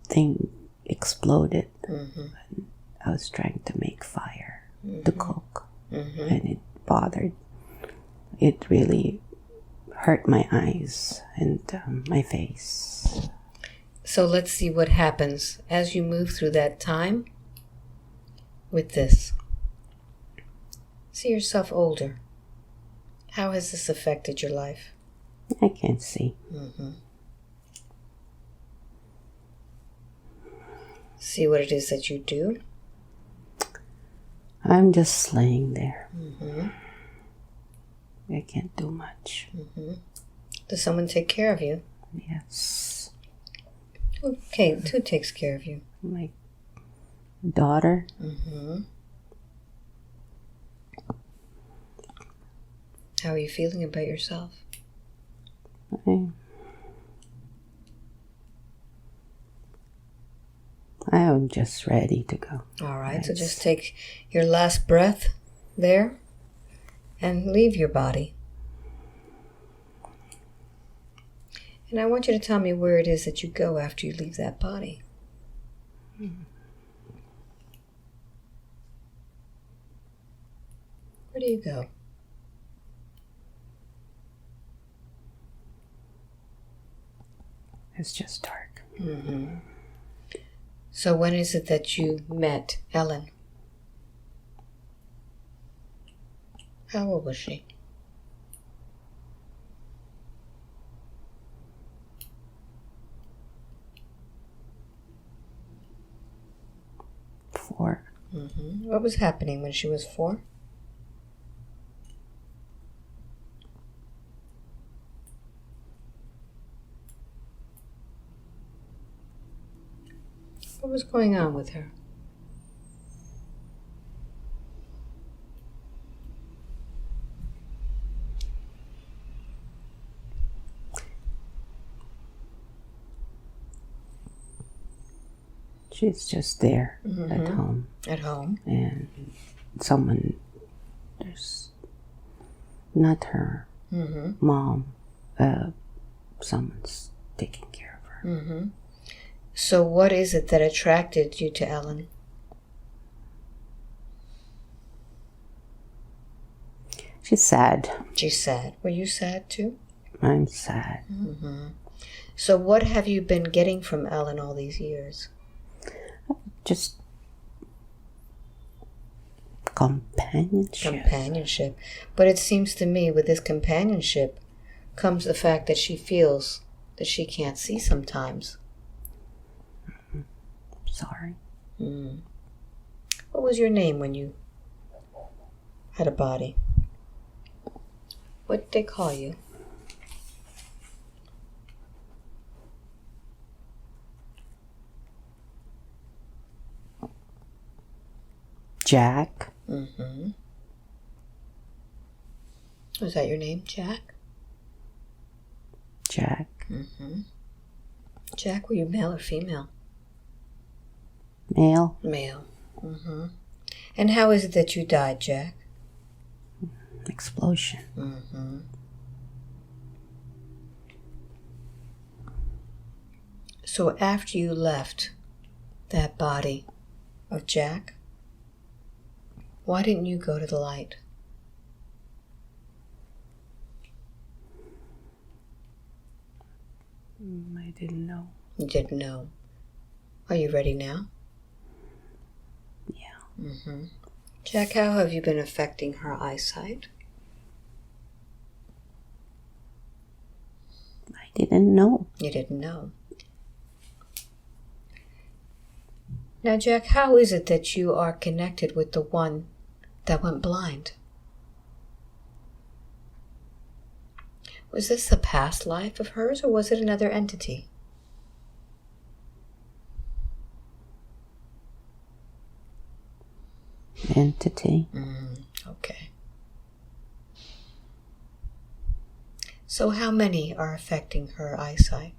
thing exploded. Mm-hmm. I was trying to make fire to cook, Mm-hmm. and it bothered. It really hurt my eyes and my face. So let's see what happens as you move through that time with this. See yourself older. How has this affected your life? I can't see. Mm-hmm. See what it is that you do. I'm just laying there. Mm-hmm. I can't do much. Mm-hmm. Does someone take care of you? Yes. Okay, who takes care of you? My daughter. Mm-hmm. How are you feeling about yourself? I am just ready to go. All right, so just take your last breath there and leave your body. And I want you to tell me where it is that you go after you leave that body. Where do you go? It's just dark. Mm-hmm. So when is it that you met Ellen? How old was she? Four. Mm-hmm. What was happening when she was 4? What was going on with her? She's just there at home. At home? And there's not her mom, someone's taking care of her. Mm-hmm. So what is it that attracted you to Ellen? She's sad. She's sad. Were you sad too? I'm sad. So what have you been getting from Ellen all these years? Just companionship. But it seems to me with this companionship comes the fact that she feels that she can't see sometimes. Sorry. What was your name when you had a body? What did they call you? Jack. Was that your name, Jack? Jack. Jack, were you male or female? Male. Male. And how is it that you died, Jack? Explosion. So after you left that body of Jack, why didn't you go to the light? I didn't know. You didn't know. Are you ready now? Yeah. Jack, how have you been affecting her eyesight? I didn't know. You didn't know. Now, Jack, how is it that you are connected with the one that went blind? Was this a past life of hers, or was it another entity? Entity. Okay. So how many are affecting her eyesight?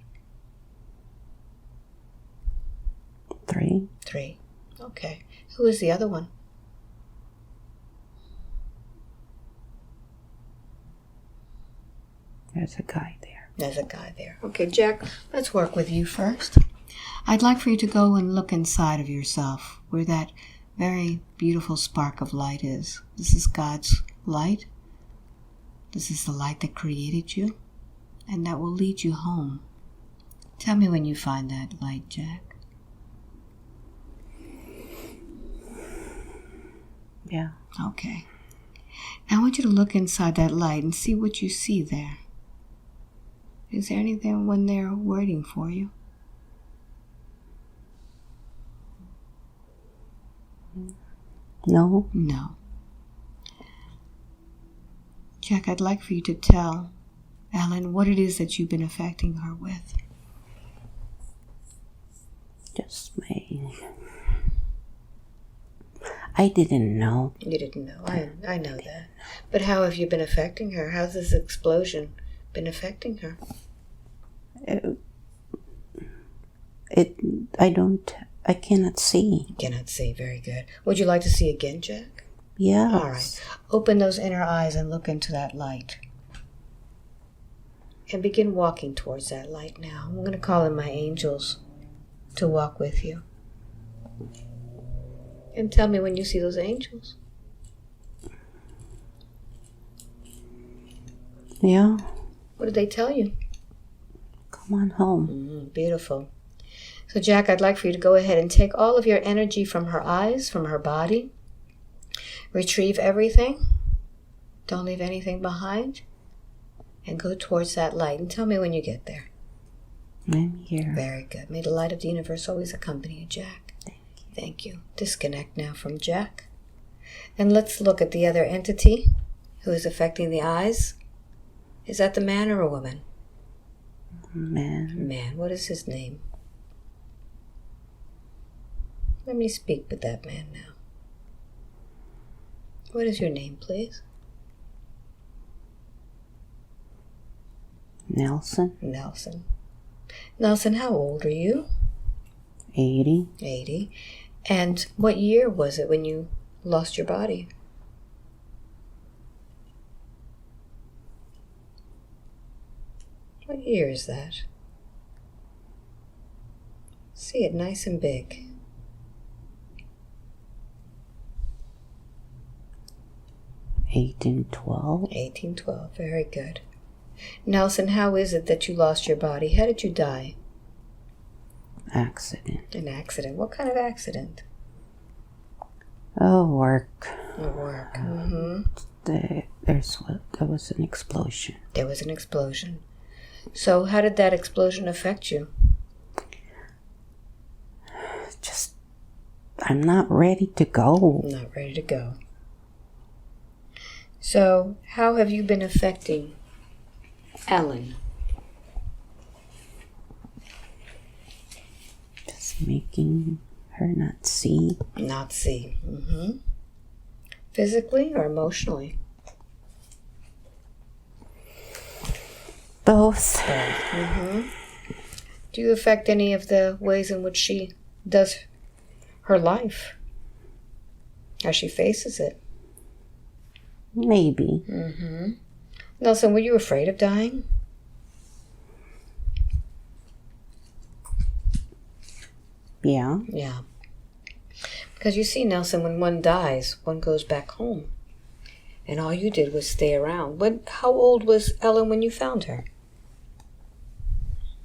3. 3. Okay. Who is the other one? There's a guy there. There's a guy there. Okay, Jack, let's work with you first. I'd like for you to go and look inside of yourself where that very beautiful spark of light is. This is God's light. This is the light that created you, and that will lead you home. Tell me when you find that light, Jack. Yeah. Okay. Now I want you to look inside that light and see what you see there. Is there anyone there waiting for you? No. No. Jack, I'd like for you to tell Ellen what it is that you've been affecting her with. Just me. I didn't know. You didn't know. I know that. But how have you been affecting her? How's this explosion been affecting her? I cannot see. You cannot see. Very good. Would you like to see again, Jack? Yeah. All right. Open those inner eyes and look into that light. And begin walking towards that light now. I'm going to call in my angels to walk with you. And tell me when you see those angels. Yeah. What did they tell you? Come on home. Beautiful. So, Jack, I'd like for you to go ahead and take all of your energy from her eyes, from her body. Retrieve everything. Don't leave anything behind. And go towards that light. And tell me when you get there. I'm here. Very good. May the light of the universe always accompany you, Jack. Thank you. Disconnect now from Jack. And let's look at the other entity who is affecting the eyes. Is that the man or a woman? Man. Man. What is his name? Let me speak with that man now. What is your name, please? Nelson. Nelson. Nelson, how old are you? 80. 80. And what year was it when you lost your body? What year is that? See it nice and big. 1812. 1812. Very good. Nelson, how is it that you lost your body? How did you die? Accident. An accident. What kind of accident? Oh, work. Work. There was an explosion. There was an explosion. So how did that explosion affect you? I'm not ready to go. Not ready to go. So how have you been affecting Ellen? Just making her not see. Not see. Physically or emotionally? Both. Do you affect any of the ways in which she does her life? How she faces it? Maybe. Nelson, were you afraid of dying? Yeah. Yeah. Because you see, Nelson, when one dies, one goes back home. And all you did was stay around. How old was Ellen when you found her?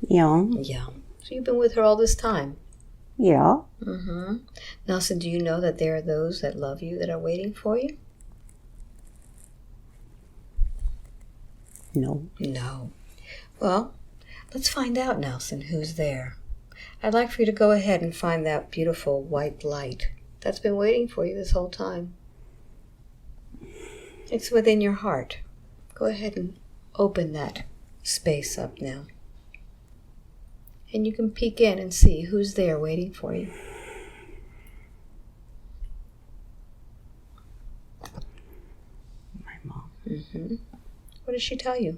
Young. Young. So you've been with her all this time? Yeah. Nelson, do you know that there are those that love you that are waiting for you? No. No. Well, let's find out, Nelson, who's there. I'd like for you to go ahead and find that beautiful white light that's been waiting for you this whole time. It's within your heart. Go ahead and open that space up now. And you can peek in and see who's there waiting for you. My mom. What does she tell you?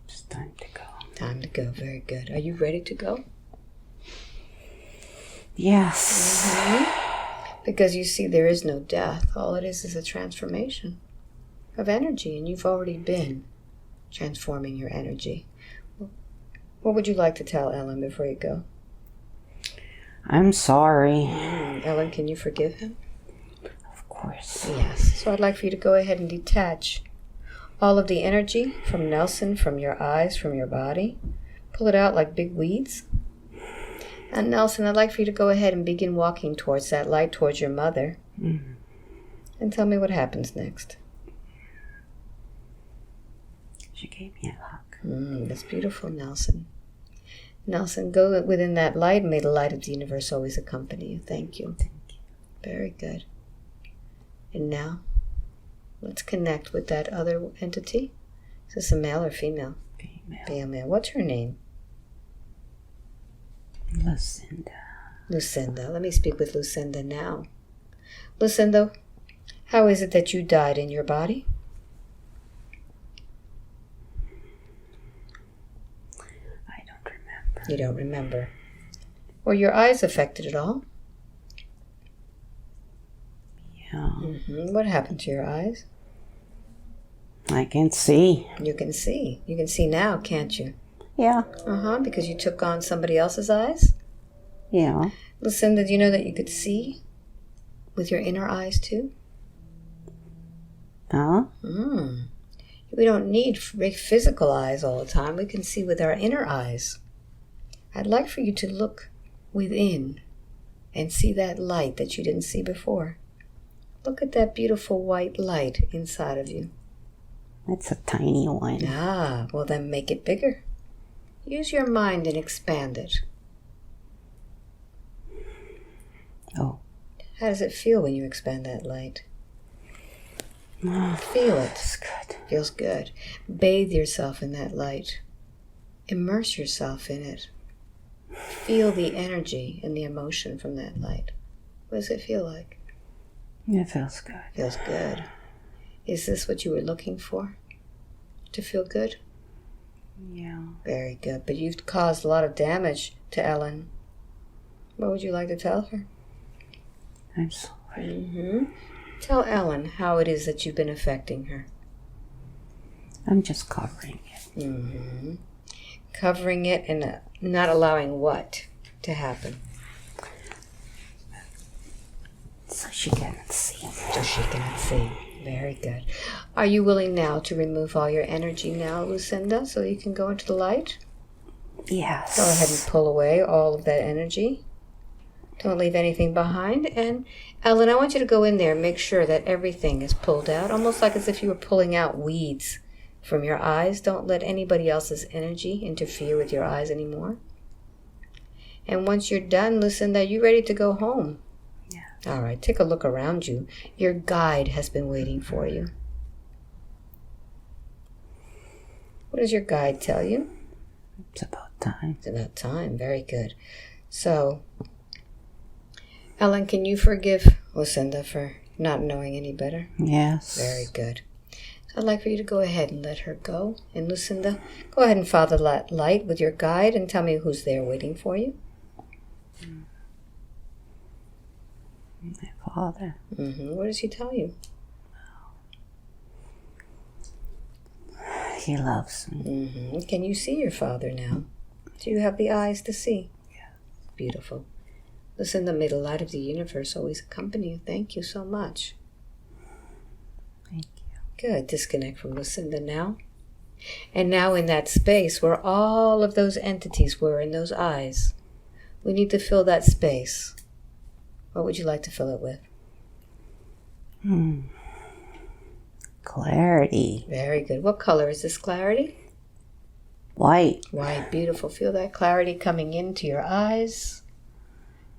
It's time to go. Time to go. Very good. Are you ready to go? Yes. Because you see, there is no death. All it is a transformation of energy, and you've already been transforming your energy. What would you like to tell Ellen before you go? I'm sorry. Ellen, can you forgive him? Of course. Yes. So I'd like for you to go ahead and detach all of the energy from Nelson, from your eyes, from your body. Pull it out like big weeds. And Nelson, I'd like for you to go ahead and begin walking towards that light, towards your mother. And tell me what happens next. She gave me a hug. That's beautiful, Nelson. Nelson, go within that light, and may the light of the universe always accompany you. Thank you. Thank you. Very good. And now, let's connect with that other entity. Is this a male or female? Female. Female. What's her name? Lucinda. Lucinda. Let me speak with Lucinda now. Lucinda, how is it that you died in your body? I don't remember. You don't remember. Were your eyes affected at all? Yeah. What happened to your eyes? I can see. You can see. You can see now, can't you? Yeah. Because you took on somebody else's eyes? Yeah. Lucinda, do you know that you could see with your inner eyes too? Huh? We don't need physical eyes all the time. We can see with our inner eyes. I'd like for you to look within and see that light that you didn't see before. Look at that beautiful white light inside of you. It's a tiny one. Well then make it bigger. Use your mind and expand it. Oh. How does it feel when you expand that light? Feel it. It's good. Feels good. Bathe yourself in that light. Immerse yourself in it. Feel the energy and the emotion from that light. What does it feel like? It feels good. Feels good. Is this what you were looking for? To feel good? Yeah. Very good. But you've caused a lot of damage to Ellen. What would you like to tell her? I'm sorry. Tell Ellen how it is that you've been affecting her. I'm just covering it. Covering it and not allowing what to happen? So she cannot see. So she cannot see. Very good. Are you willing now to remove all your energy now, Lucinda, so you can go into the light? Yes. Go ahead and pull away all of that energy. Don't leave anything behind. And Ellen, I want you to go in there and make sure that everything is pulled out, almost like as if you were pulling out weeds from your eyes. Don't let anybody else's energy interfere with your eyes anymore. And once you're done, Lucinda, are you ready to go home? Yeah. All right, take a look around you. Your guide has been waiting for you. What does your guide tell you? It's about time. It's about time. Very good. So, Ellen, can you forgive Lucinda for not knowing any better? Yes. Very good. So I'd like for you to go ahead and let her go. And Lucinda, go ahead and follow that light with your guide and tell me who's there waiting for you. My father. What does he tell you? He loves me. Can you see your father now? Do you have the eyes to see? Yeah. Beautiful. Lucinda, may the light of the universe always accompany you. Thank you so much. Thank you. Good. Disconnect from Lucinda now. And now in that space where all of those entities were in those eyes, we need to fill that space. What would you like to fill it with? Clarity. Very good. What color is this clarity? White. White. Beautiful. Feel that clarity coming into your eyes.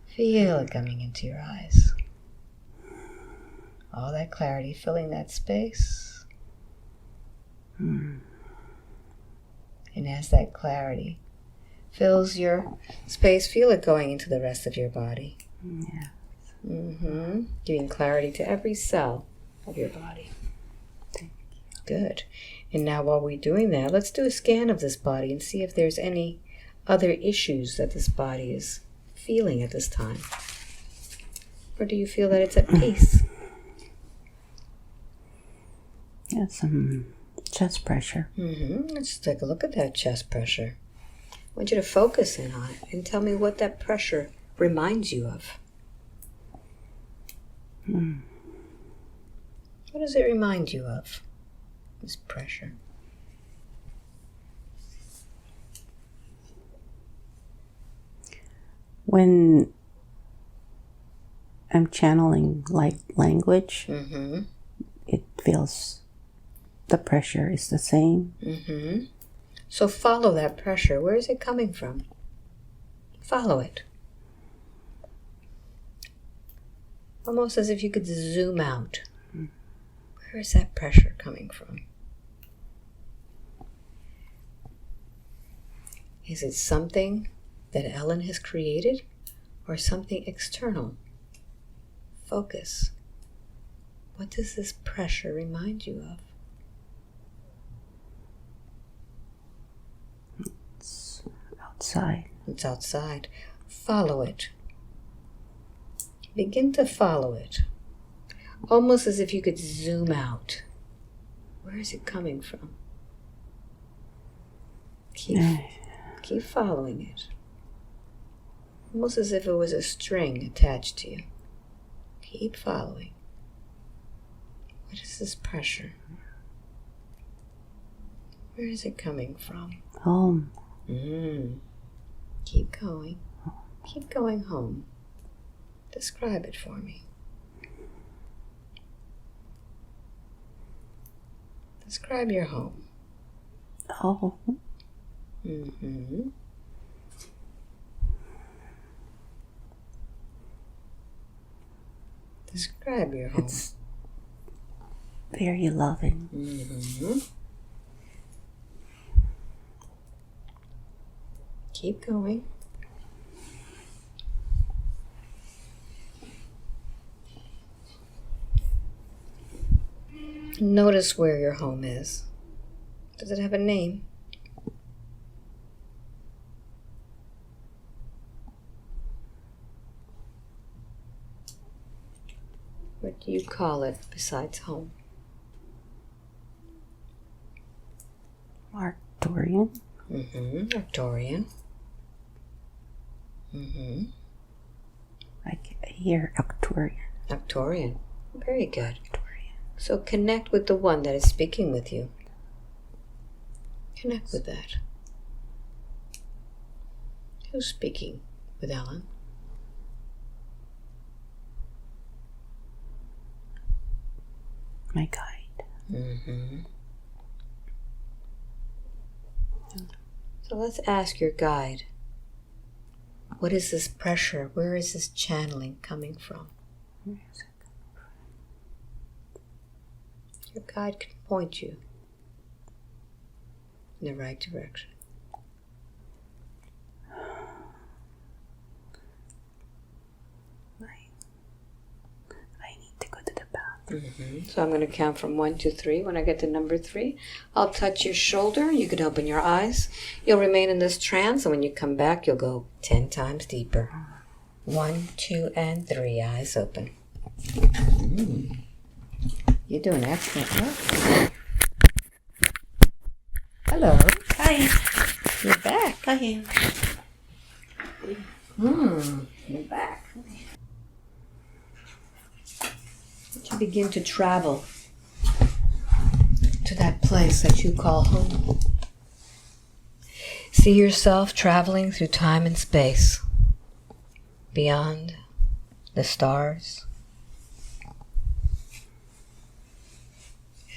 Feel it coming into your eyes. All that clarity filling that space. And as that clarity fills your space, feel it going into the rest of your body. Yeah. Giving clarity to every cell of your body. Thank you. Good. And now while we're doing that, let's do a scan of this body and see if there's any other issues that this body is feeling at this time. Or do you feel that it's at peace? Yeah, some chest pressure. Let's take a look at that chest pressure. I want you to focus in on it and tell me what that pressure reminds you of. What does it remind you of, this pressure? When I'm channeling like language, it feels the pressure is the same. So follow that pressure. Where is it coming from? Follow it. Almost as if you could zoom out. Where is that pressure coming from? Is it something that Ellen has created or something external? Focus. What does this pressure remind you of? It's outside. It's outside. Follow it. Begin to follow it. Almost as if you could zoom out. Where is it coming from? Keep following it. Almost as if it was a string attached to you. Keep following. What is this pressure? Where is it coming from? Home. Keep going. Keep going home. Describe it for me. Describe your home. Oh. Describe your home. It's very loving. Keep going. Notice where your home is. Does it have a name? What do you call it besides home? Arcturian. Arcturian. I hear Arcturian. Arcturian. Very good. So connect with the one that is speaking with you. Connect with that. Who's speaking with Ellen? My guide. Mm-hmm. So let's ask your guide, what is this pressure? Where is this channeling coming from? Where is it? Your guide can point you in the right direction. I need to go to the bathroom. Mm-hmm. So I'm going to count from 1 to 3. When I get to number 3, I'll touch your shoulder. You can open your eyes. You'll remain in this trance, and when you come back, you'll go 10 times deeper. 1, 2, and 3. Eyes open. You're doing excellent work. Hello. Hi. You're back. Hi. You're back. You begin to travel to that place that you call home. See yourself traveling through time and space, beyond the stars,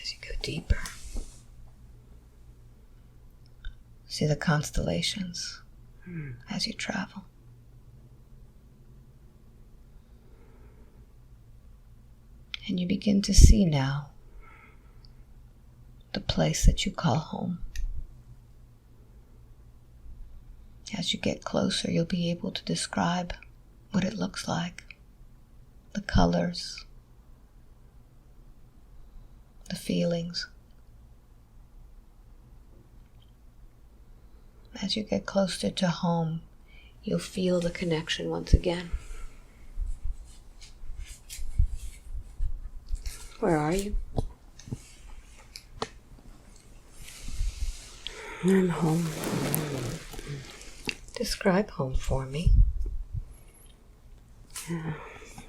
as you go deeper. See the constellations as you travel. And you begin to see now the place that you call home. As you get closer, you'll be able to describe what it looks like, the colors, the feelings. As you get closer to home, you'll feel the connection once again. Where are you? I'm home. Describe home for me. Yeah,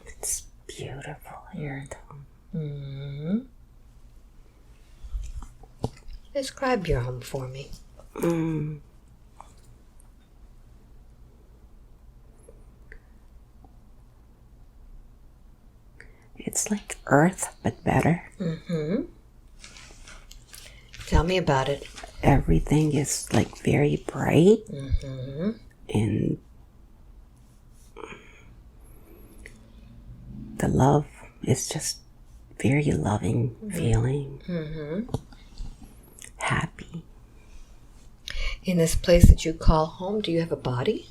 it's beautiful here at home. Mm-hmm. Describe your home for me. It's like Earth, but better. Mm-hmm. Tell me about it. Everything is like very bright. Mm-hmm. And the love is just very loving feeling. Mm-hmm. Happy. In this place that you call home, do you have a body?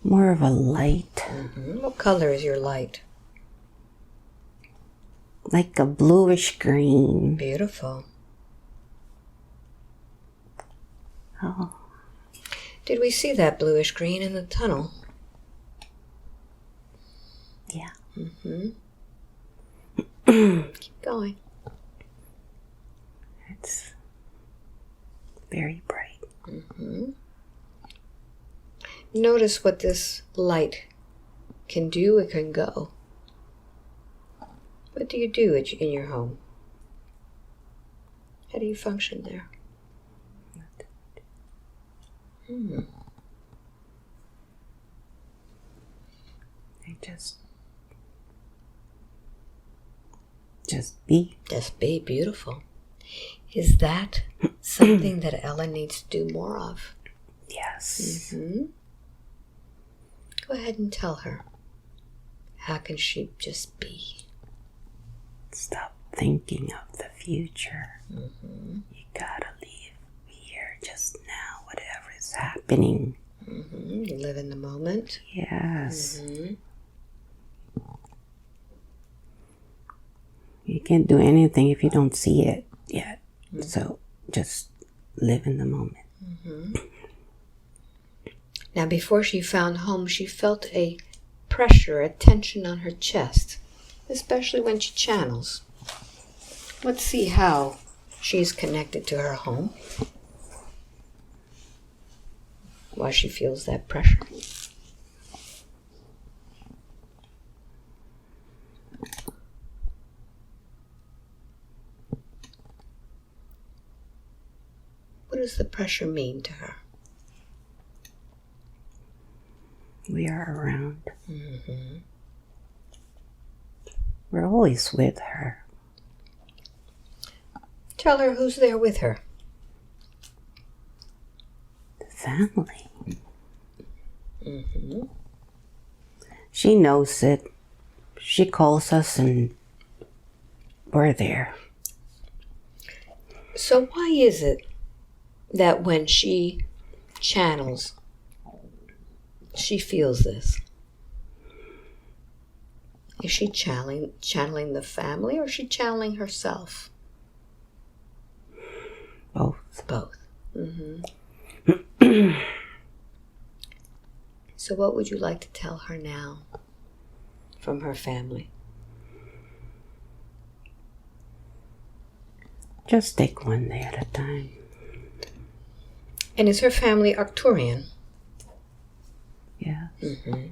More of a light. Mm-hmm. What color is your light? Like a bluish green. Beautiful. Oh. Did we see that bluish green in the tunnel? Yeah. Mm-hmm. Keep going. It's very bright. Mm-hmm. Notice what this light can do. It can go. What do you do in your home? How do you function there? I just be. Just be. Beautiful. Is that something that Ellen needs to do more of? Yes. Mm-hmm. Go ahead and tell her. How can she just be? Stop thinking of the future. Mm-hmm. You gotta live here just now, whatever is happening. Mm-hmm. You live in the moment. Yes. Mm-hmm. You can't do anything if you don't see it yet. Mm-hmm. So just live in the moment. Mm-hmm. Now, before she found home, she felt a pressure, a tension on her chest, especially when she channels. Let's see how she's connected to her home. Why she feels that pressure. What does the pressure mean to her? We are around. Mm-hmm. We're always with her. Tell her who's there with her. Family. Mm-hmm. She knows it. She calls us and we're there. So why is it that when she channels, she feels this? Is she channeling the family, or is she channeling herself? Both. Both. Mm-hmm. So what would you like to tell her now from her family? Just take one day at a time. And is her family Arcturian? Yes. Mm-hmm.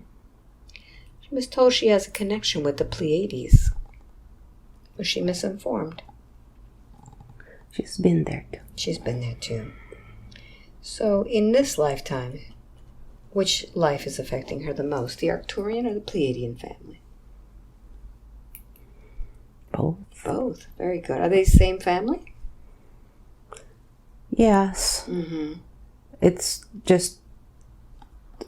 She was told she has a connection with the Pleiades. Was she misinformed? She's been there too. She's been there too. So in this lifetime, which life is affecting her the most, the Arcturian or the Pleiadian family? Both. Both. Very good. Are they the same family? Yes. Mm-hmm. It's just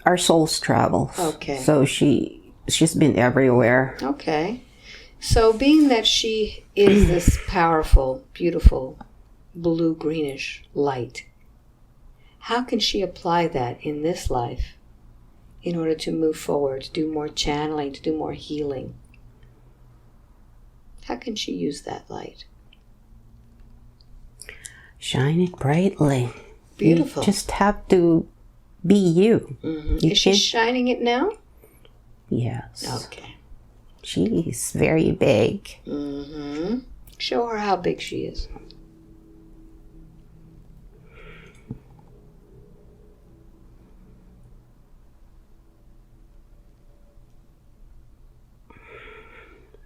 our souls travel. Okay. So she's been everywhere. Okay. So being that she is this powerful, beautiful, blue-greenish light, how can she apply that in this life in order to move forward, to do more channeling, to do more healing? How can she use that light? Shine it brightly. Beautiful. You just have to be you. Mm-hmm. You Is she shining it now? Yes. Okay. She's very big. Mm-hmm. Show her how big she is.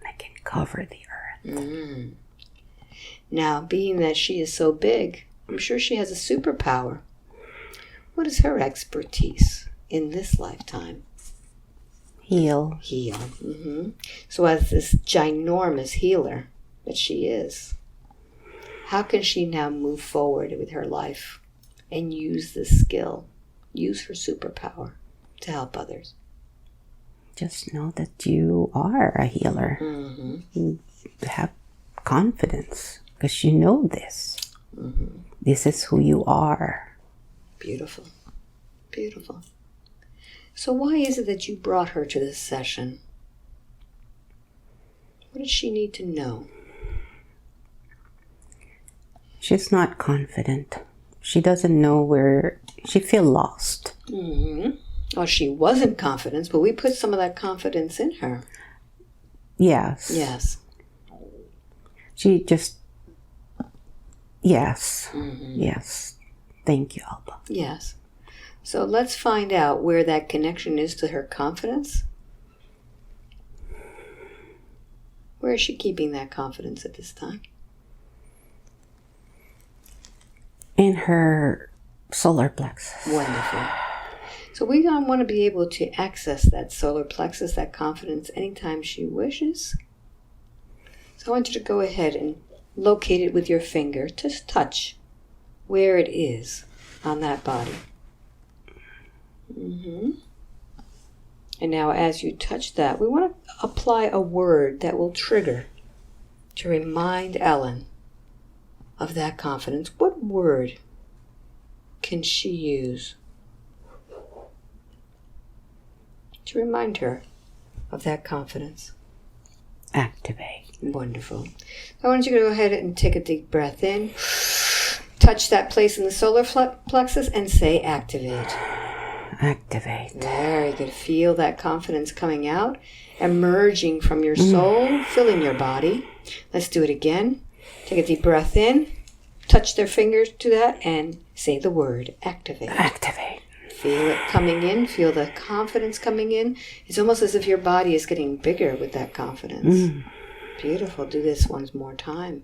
I can cover the earth. Mm. Now, being that she is so big, I'm sure she has a superpower. What is her expertise in this lifetime? Heal. Heal. Mm-hmm. So as this ginormous healer that she is, how can she now move forward with her life and use this skill, use her superpower to help others? Just know that you are a healer. Mm-hmm. You have confidence because you know this. Mm-hmm. This is who you are. Beautiful. Beautiful. So why is it that you brought her to this session? What does she need to know? She's not confident. She doesn't know where she feels lost. Mm-hmm. Well, she wasn't confident, but we put some of that confidence in her. Yes. Yes. She just... Yes. Mm-hmm. Yes. Thank you, Alba. Yes. So let's find out where that connection is to her confidence. Where is she keeping that confidence at this time? In her solar plexus. Wonderful. So we want to be able to access that solar plexus, that confidence, anytime she wishes. So I want you to go ahead and locate it with your finger. Just touch where it is on that body. Mm-hmm. And now as you touch that, we want to apply a word that will trigger to remind Ellen of that confidence. What word can she use to remind her of that confidence? Activate. Wonderful. I want you to go ahead and take a deep breath in. Touch that place in the solar plexus and say activate. Activate. Very good. Feel that confidence coming out, emerging from your soul, filling your body. Let's do it again. Take a deep breath in. Touch their fingers to that and say the word activate. Activate. Feel it coming in. Feel the confidence coming in. It's almost as if your body is getting bigger with that confidence. Beautiful. Do this one more time.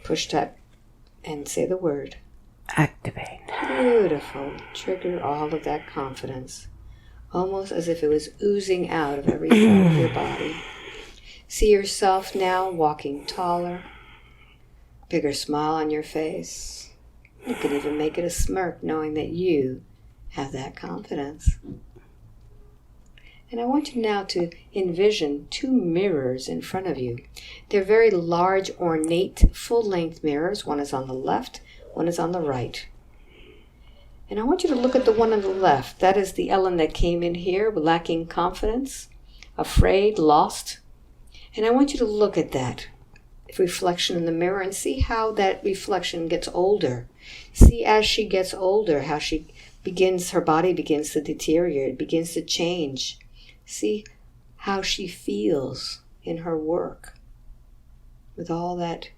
Push that and say the word. Activate. Beautiful. Trigger all of that confidence. Almost as if it was oozing out of every cell of your body. See yourself now walking taller. Bigger smile on your face. You could even make it a smirk knowing that you have that confidence. And I want you now to envision 2 mirrors in front of you. They're very large, ornate, full-length mirrors. One is on the left, one is on the right. And I want you to look at the one on the left. That is the Ellen that came in here lacking confidence, afraid, lost. And I want you to look at that reflection in the mirror and see how that reflection gets older. See as she gets older how her body begins to deteriorate, begins to change. See how she feels in her work with all that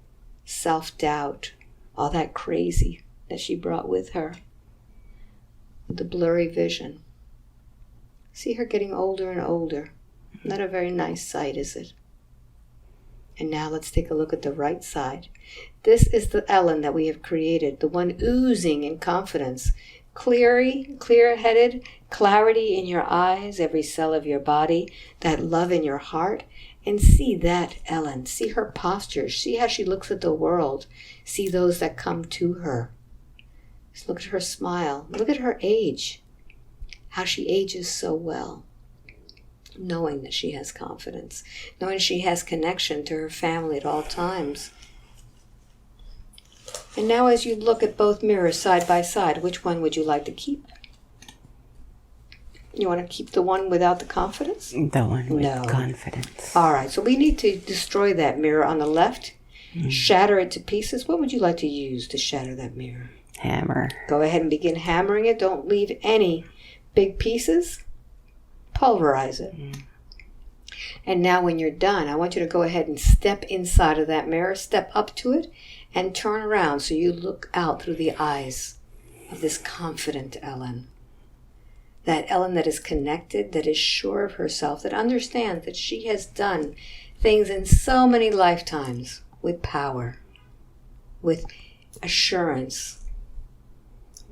self-doubt, all that crazy that she brought with her, with the blurry vision. See her getting older and older. Not a very nice sight, is it? And now let's take a look at the right side. This is the Ellen that we have created, the one oozing in confidence. Clear-headed, clarity in your eyes, every cell of your body, that love in your heart. And see that Ellen. See her posture. See how she looks at the world. See those that come to her. Just look at her smile. Look at her age. How she ages so well. Knowing that she has confidence, knowing she has connection to her family at all times. And now as you look at both mirrors side by side, which one would you like to keep? You want to keep the one without the confidence? The one with confidence. All right, so we need to destroy that mirror on the left, shatter it to pieces. What would you like to use to shatter that mirror? Hammer. Go ahead and begin hammering it. Don't leave any big pieces. Pulverize it. And now when you're done, I want you to go ahead and step inside of that mirror, step up to it, and turn around so you look out through the eyes of this confident Ellen. That Ellen that is connected, that is sure of herself, that understands that she has done things in so many lifetimes with power, with assurance,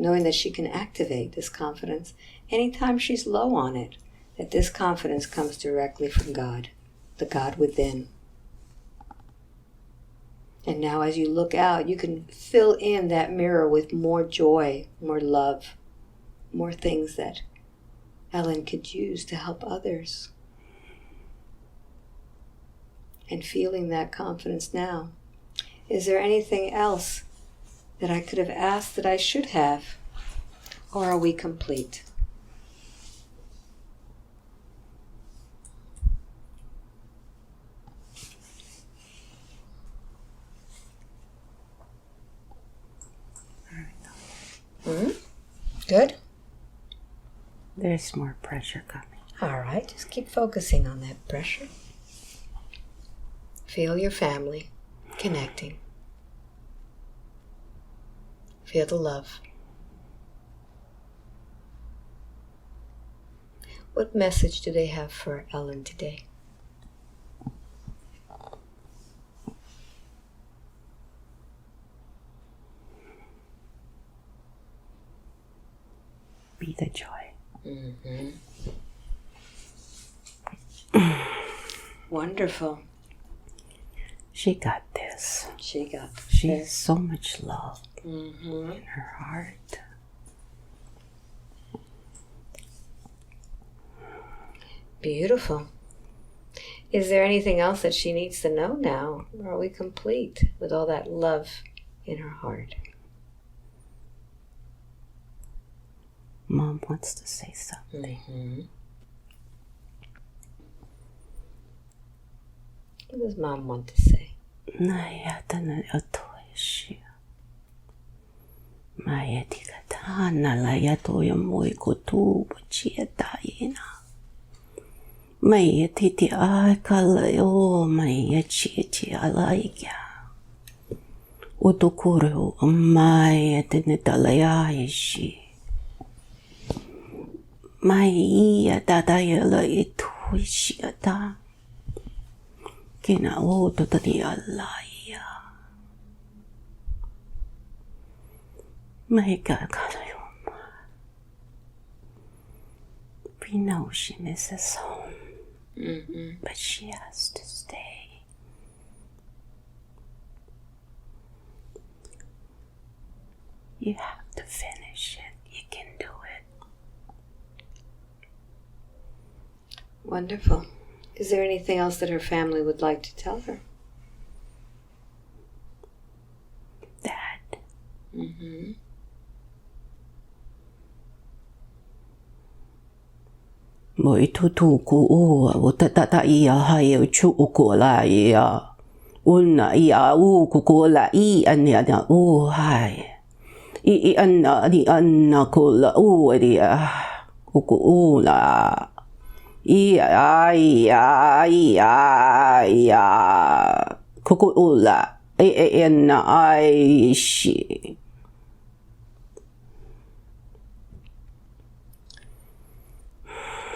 knowing that she can activate this confidence anytime she's low on it. That this confidence comes directly from God, the God within. And now as you look out, you can fill in that mirror with more joy, more love, more things that Ellen could use to help others. And feeling that confidence now. Is there anything else that I could have asked that I should have? Or are we complete? Good? There's more pressure coming. All right, just keep focusing on that pressure. Feel your family connecting. Feel the love. What message do they have for Ellen today? Be the joy. Wonderful. She got this. She got this. She has so much love in her heart. Beautiful. Is there anything else that she needs to know now? Or are we complete with all that love in her heart? Mom wants to say something. What does Mom want to say? Nayatana atoishi. Maya tikatana la yatoya moi kutu buchietayina. Maya titi akalayo maya chieti alaika. Utukuru maya tinitalayashi. Mai tataya la ituishita. Kinauto tadi alaya. Mai kakayoma. We know she misses home. But she has to stay. You have to finish it. You can do it. Wonderful. Is there anything else that her family would like to tell her? Dad. Mo itutuku ua o tatata ia hai o chuuko la ia. Una ia kuko la I ania o hai. I anna di anna ko la o dia. Kuko ula. Ia. Kuko ula. Enna ai shi.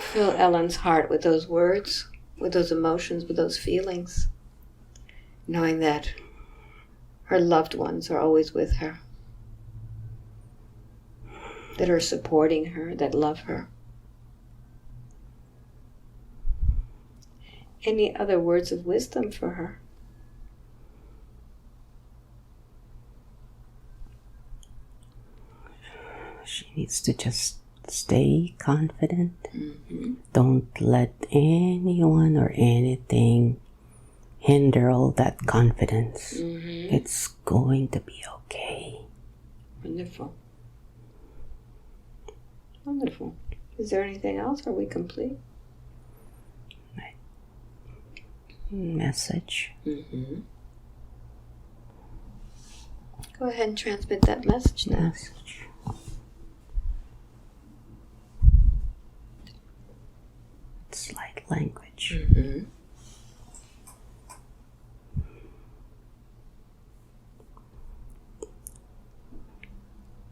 Fill Ellen's heart with those words, with those emotions, with those feelings, knowing that her loved ones are always with her, that are supporting her, that love her. Any other words of wisdom for her? She needs to just stay confident. Don't let anyone or anything hinder all that confidence. It's going to be okay. Wonderful. Wonderful. Is there anything else? Are we complete? Message. Go ahead and transmit that message now. It's light language.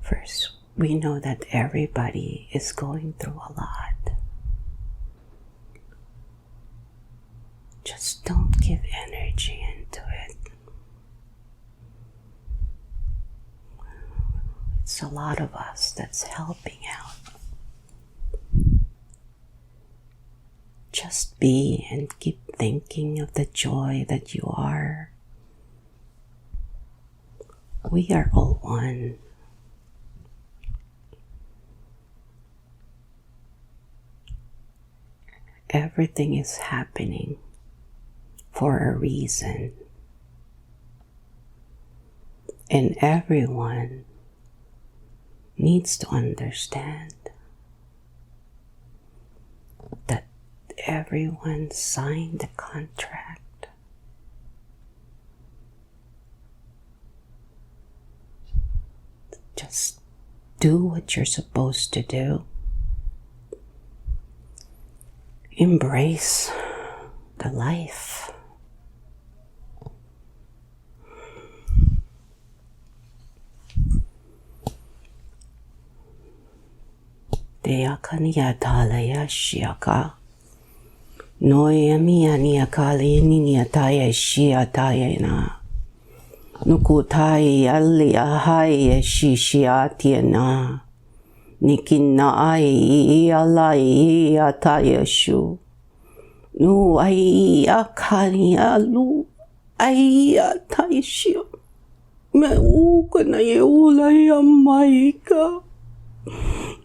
First, we know that everybody is going through a lot. Just don't give energy into it. It's a lot of us that's helping out. Just be and keep thinking of the joy that you are. We are all one. Everything is happening for a reason. And everyone needs to understand that everyone signed the contract. Just do what you're supposed to do. Embrace the life. Dea kania talaya shiaka. Noia mia nia kali nia taya shia taya na. Nuku tai ali ahai shishia na. Nikina ai alai ataya shu. Nu ai akani alu ai ataya shu. Me ukana ye ulai amaika.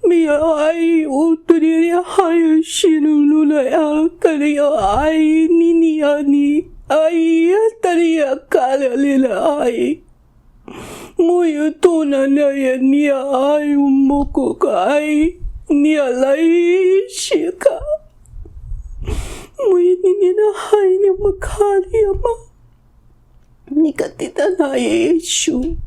Mia ai uturi hai shinulula akari ai nini ani ai atari akala lila ai. Muyo tuna na ya nia ai umoko kai nia lai shika. Muyo nini na hai ni makali ama. Nikatita na Yeshu.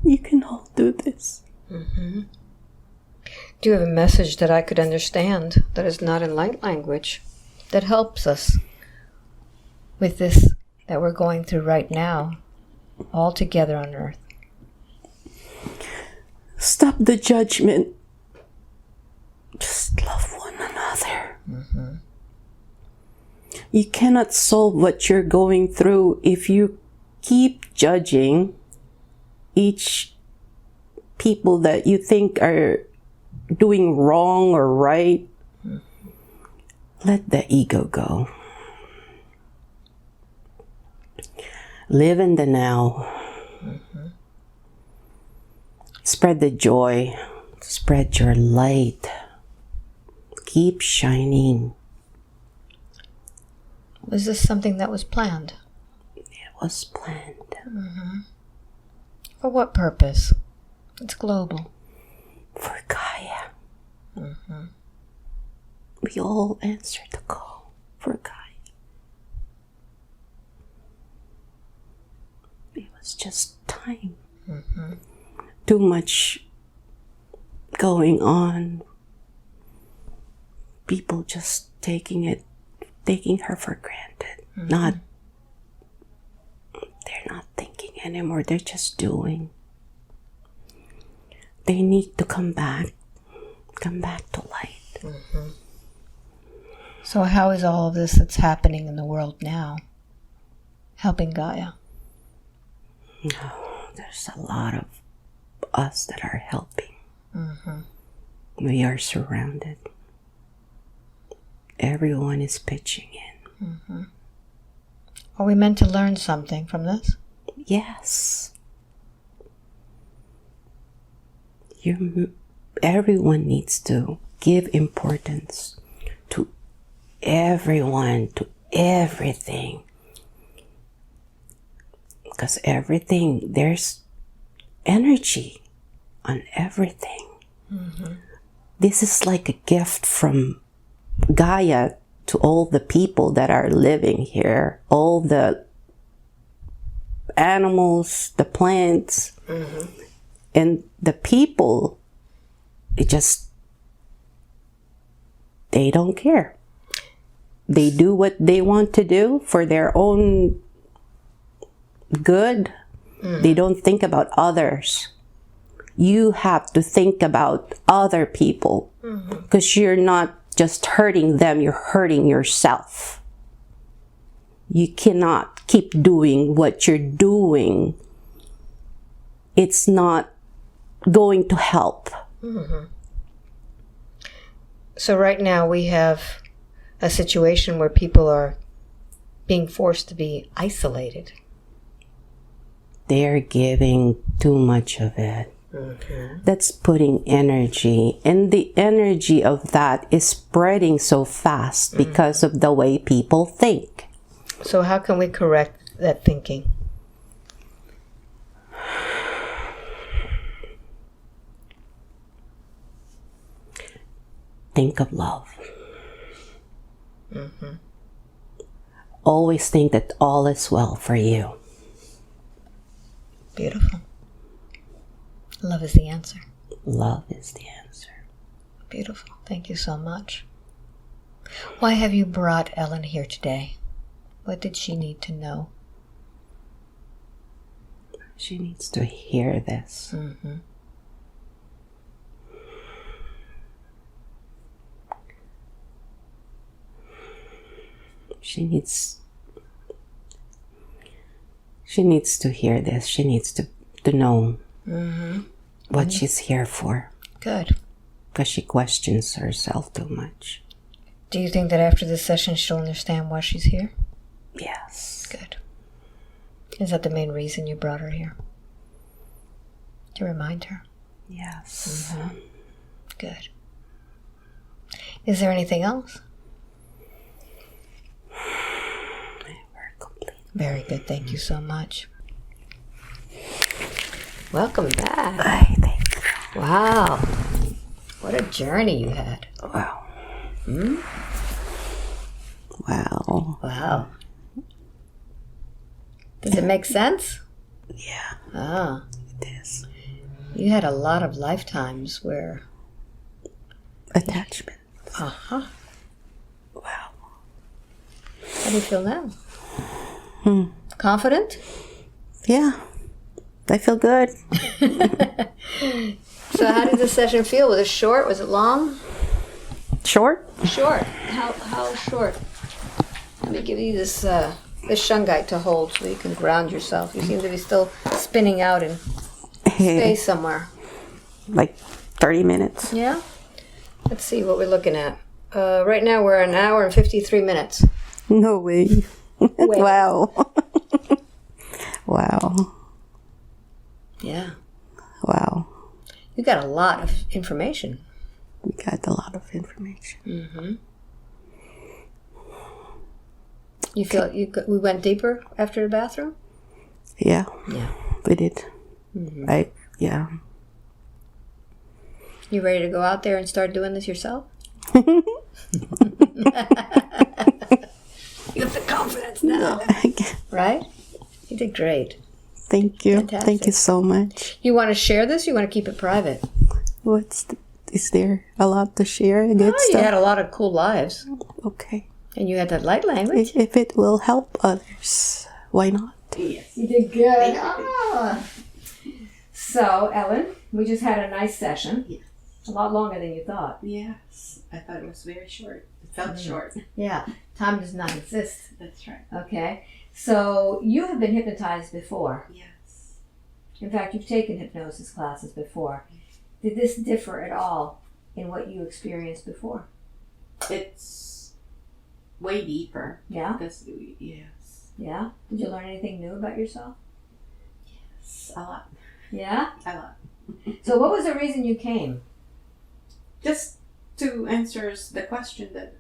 You can all do this. Do you have a message that I could understand that is not in light language that helps us with this that we're going through right now, all together on earth? Stop the judgment. Just love one another. Mm-hmm. You cannot solve what you're going through if you keep judging each people that you think are doing wrong or right. Mm-hmm. Let the ego go. Live in the now. Mm-hmm. Spread the joy. Spread your light. Keep shining. Was this something that was planned? It was planned. Mm-hmm. For what purpose? It's global. For Gaia. Mm-hmm. We all answered the call for Gaia. It was just time. Mm-hmm. Too much going on. People just taking her for granted. Mm-hmm. They're not thinking anymore. They're just doing. They need to come back to light. Mm-hmm. So how is all of this that's happening in the world now helping Gaia? Oh, there's a lot of us that are helping. Mm-hmm. We are surrounded. Everyone is pitching in. Mm-hmm. Are we meant to learn something from this? Yes. Everyone needs to give importance to everyone, to everything. Because everything, there's energy on everything. Mm-hmm. This is like a gift from Gaia to all the people that are living here, all the animals, the plants, mm-hmm. and the people. They don't care. They do what they want to do for their own good. Mm. They don't think about others. You have to think about other people, because you're not just hurting them, you're hurting yourself. You cannot keep doing what you're doing. It's not going to help. Mm-hmm. So right now we have a situation where people are being forced to be isolated. They're giving too much of it. Mm-hmm. That's putting energy, and the energy of that is spreading so fast because of the way people think. So how can we correct that thinking? Think of love. Mm-hmm. Always think that all is well for you. Beautiful. Love is the answer. Love is the answer. Beautiful. Thank you so much. Why have you brought Ellen here today? What did she need to know? She needs to hear this. Mm-hmm. She needs to hear this. She needs to know what she's here for. Good. Because she questions herself too much. Do you think that after this session she'll understand why she's here? Yes. Good. Is that the main reason you brought her here? To remind her? Yes. Mm-hmm. Good. Is there anything else? We're complete. Very good. Thank you so much. Welcome back. Hi, thank you. Wow. What a journey you had. Wow. Hmm? Wow. Wow. Does it make sense? Yeah. Ah. It is. You had a lot of lifetimes where... Attachment. Uh-huh. Wow. How do you feel now? Confident? Yeah. I feel good. So how did this session feel? Was it short? Was it long? Short? Short. How short? Let me give you this shungite to hold so you can ground yourself. You seem to be still spinning out in space somewhere. Like 30 minutes. Yeah? Let's see what we're looking at. Right now we're an hour and 53 minutes. No way. Wow. Wow. Yeah. Wow. You got a lot of information. We got a lot of information. Mm-hmm. You feel we went deeper after the bathroom? Yeah. Yeah. We did. Mm-hmm. Yeah. You ready to go out there and start doing this yourself? You have the confidence now. Right? You did great. Thank you. Fantastic. Thank you so much. You want to share this? Or you want to keep it private? Is there a lot to share? Good You stuff. had a lot of cool lives. Okay. And you had that light language. If it will help others, why not? Yes. You did good. Ah. So, Ellen, we just had a nice session. Yes. A lot longer than you thought. Yes. I thought it was very short. It felt short. Yeah. Time does not exist. That's right. Okay. So, you have been hypnotized before. Yes. In fact, you've taken hypnosis classes before. Did this differ at all in what you experienced before? It's way deeper. Yeah? Because, yes. Yeah? Did you learn anything new about yourself? Yes. A lot. Yeah? A lot. So what was the reason you came? Just to answer the question that,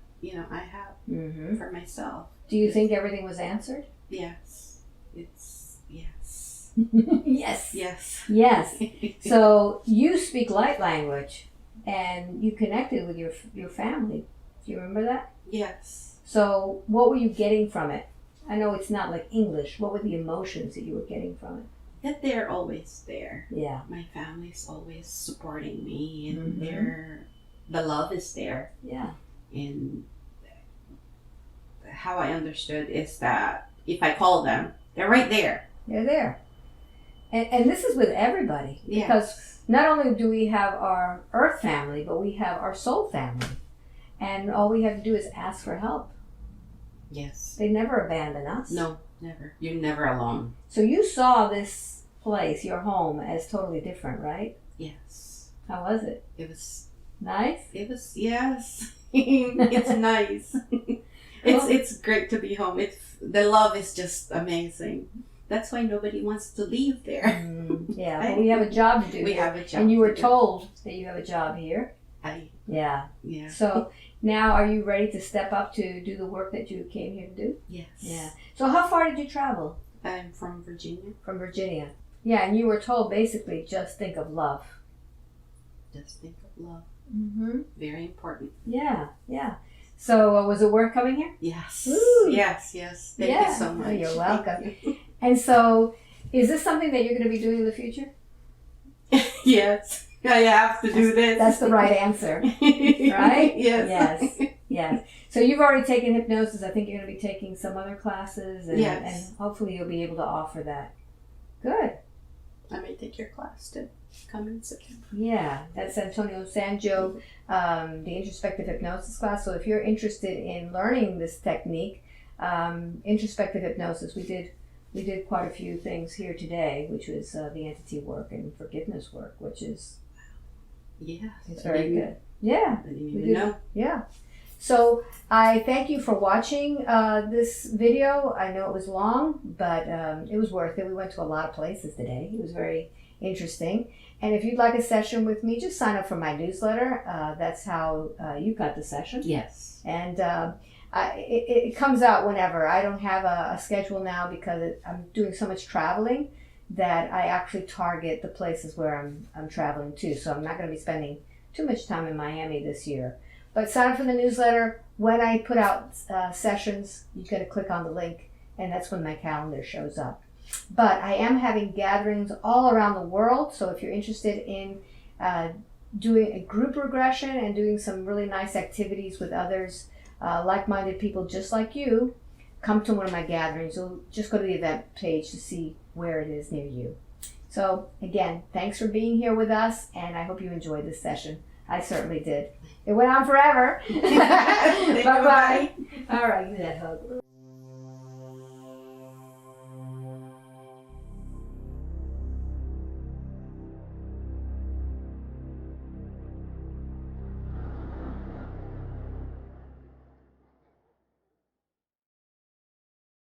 I have Mm-hmm. for myself. Do you think everything was answered? Yes. It's, yes. Yes. Yes. Yes. So you speak light language and you connected with your family. Do you remember that? Yes. So what were you getting from it? I know it's not like English. What were the emotions that you were getting from it? That they're always there. Yeah. My family's always supporting me, and Mhm. the love is there. Yeah. And how I understood is that if I call them, they're right there. They're there. And this is with everybody. Yes. Because not only do we have our earth family, but we have our soul family. And all we have to do is ask for help. Yes. They never abandon us. No, never. You're never alone. So you saw this place, your home, as totally different, right? Yes. How was it? It was, Nice? yes. It's nice. It's great to be home. The love is just amazing. That's why nobody wants to leave there. Yeah, but we have a job to do. We here. have a job. And you were to do. told that you have a job here. Yeah. So now are you ready to step up to do the work that you came here to do? Yes. Yeah. So how far did you travel? I'm from Virginia. From Virginia. Yeah, and you were told basically just think of love. Just think of love. Mm-hmm. Very important. Yeah, yeah. So was it worth coming here? Yes. Woo. Yes. Thank you so much. Oh, you're welcome. And so is this something that you're going to be doing in the future? Yes. I have to do this. That's the right answer, right? Yes. Yes. So you've already taken hypnosis. I think you're going to be taking some other classes, and, Yes. and hopefully you'll be able to offer that. Good. I may take your class to come in September. Yeah, that's Antonio Sanjo, the introspective hypnosis class. So if you're interested in learning this technique, introspective hypnosis, we did quite a few things here today, which was the entity work and forgiveness work, which is it's very good. Yeah, I didn't even know. Yeah. So I thank you for watching this video. I know it was long, but it was worth it. We went to a lot of places today. It was very interesting. And if you'd like a session with me, just sign up for my newsletter. That's how you got the session. Yes. And it comes out whenever. I don't have a schedule now because I'm doing so much traveling that I actually target the places where I'm traveling to. So I'm not going to be spending too much time in Miami this year. But sign up for the newsletter. When I put out sessions, you got to click on the link, and that's when my calendar shows up. But I am having gatherings all around the world, so if you're interested in doing a group regression and doing some really nice activities with others, like-minded people just like you, come to one of my gatherings. You'll just go to the event page to see where it is near you. So again, thanks for being here with us, and I hope you enjoyed this session. I certainly did. It went on forever. Bye-bye. All right, give me that hug.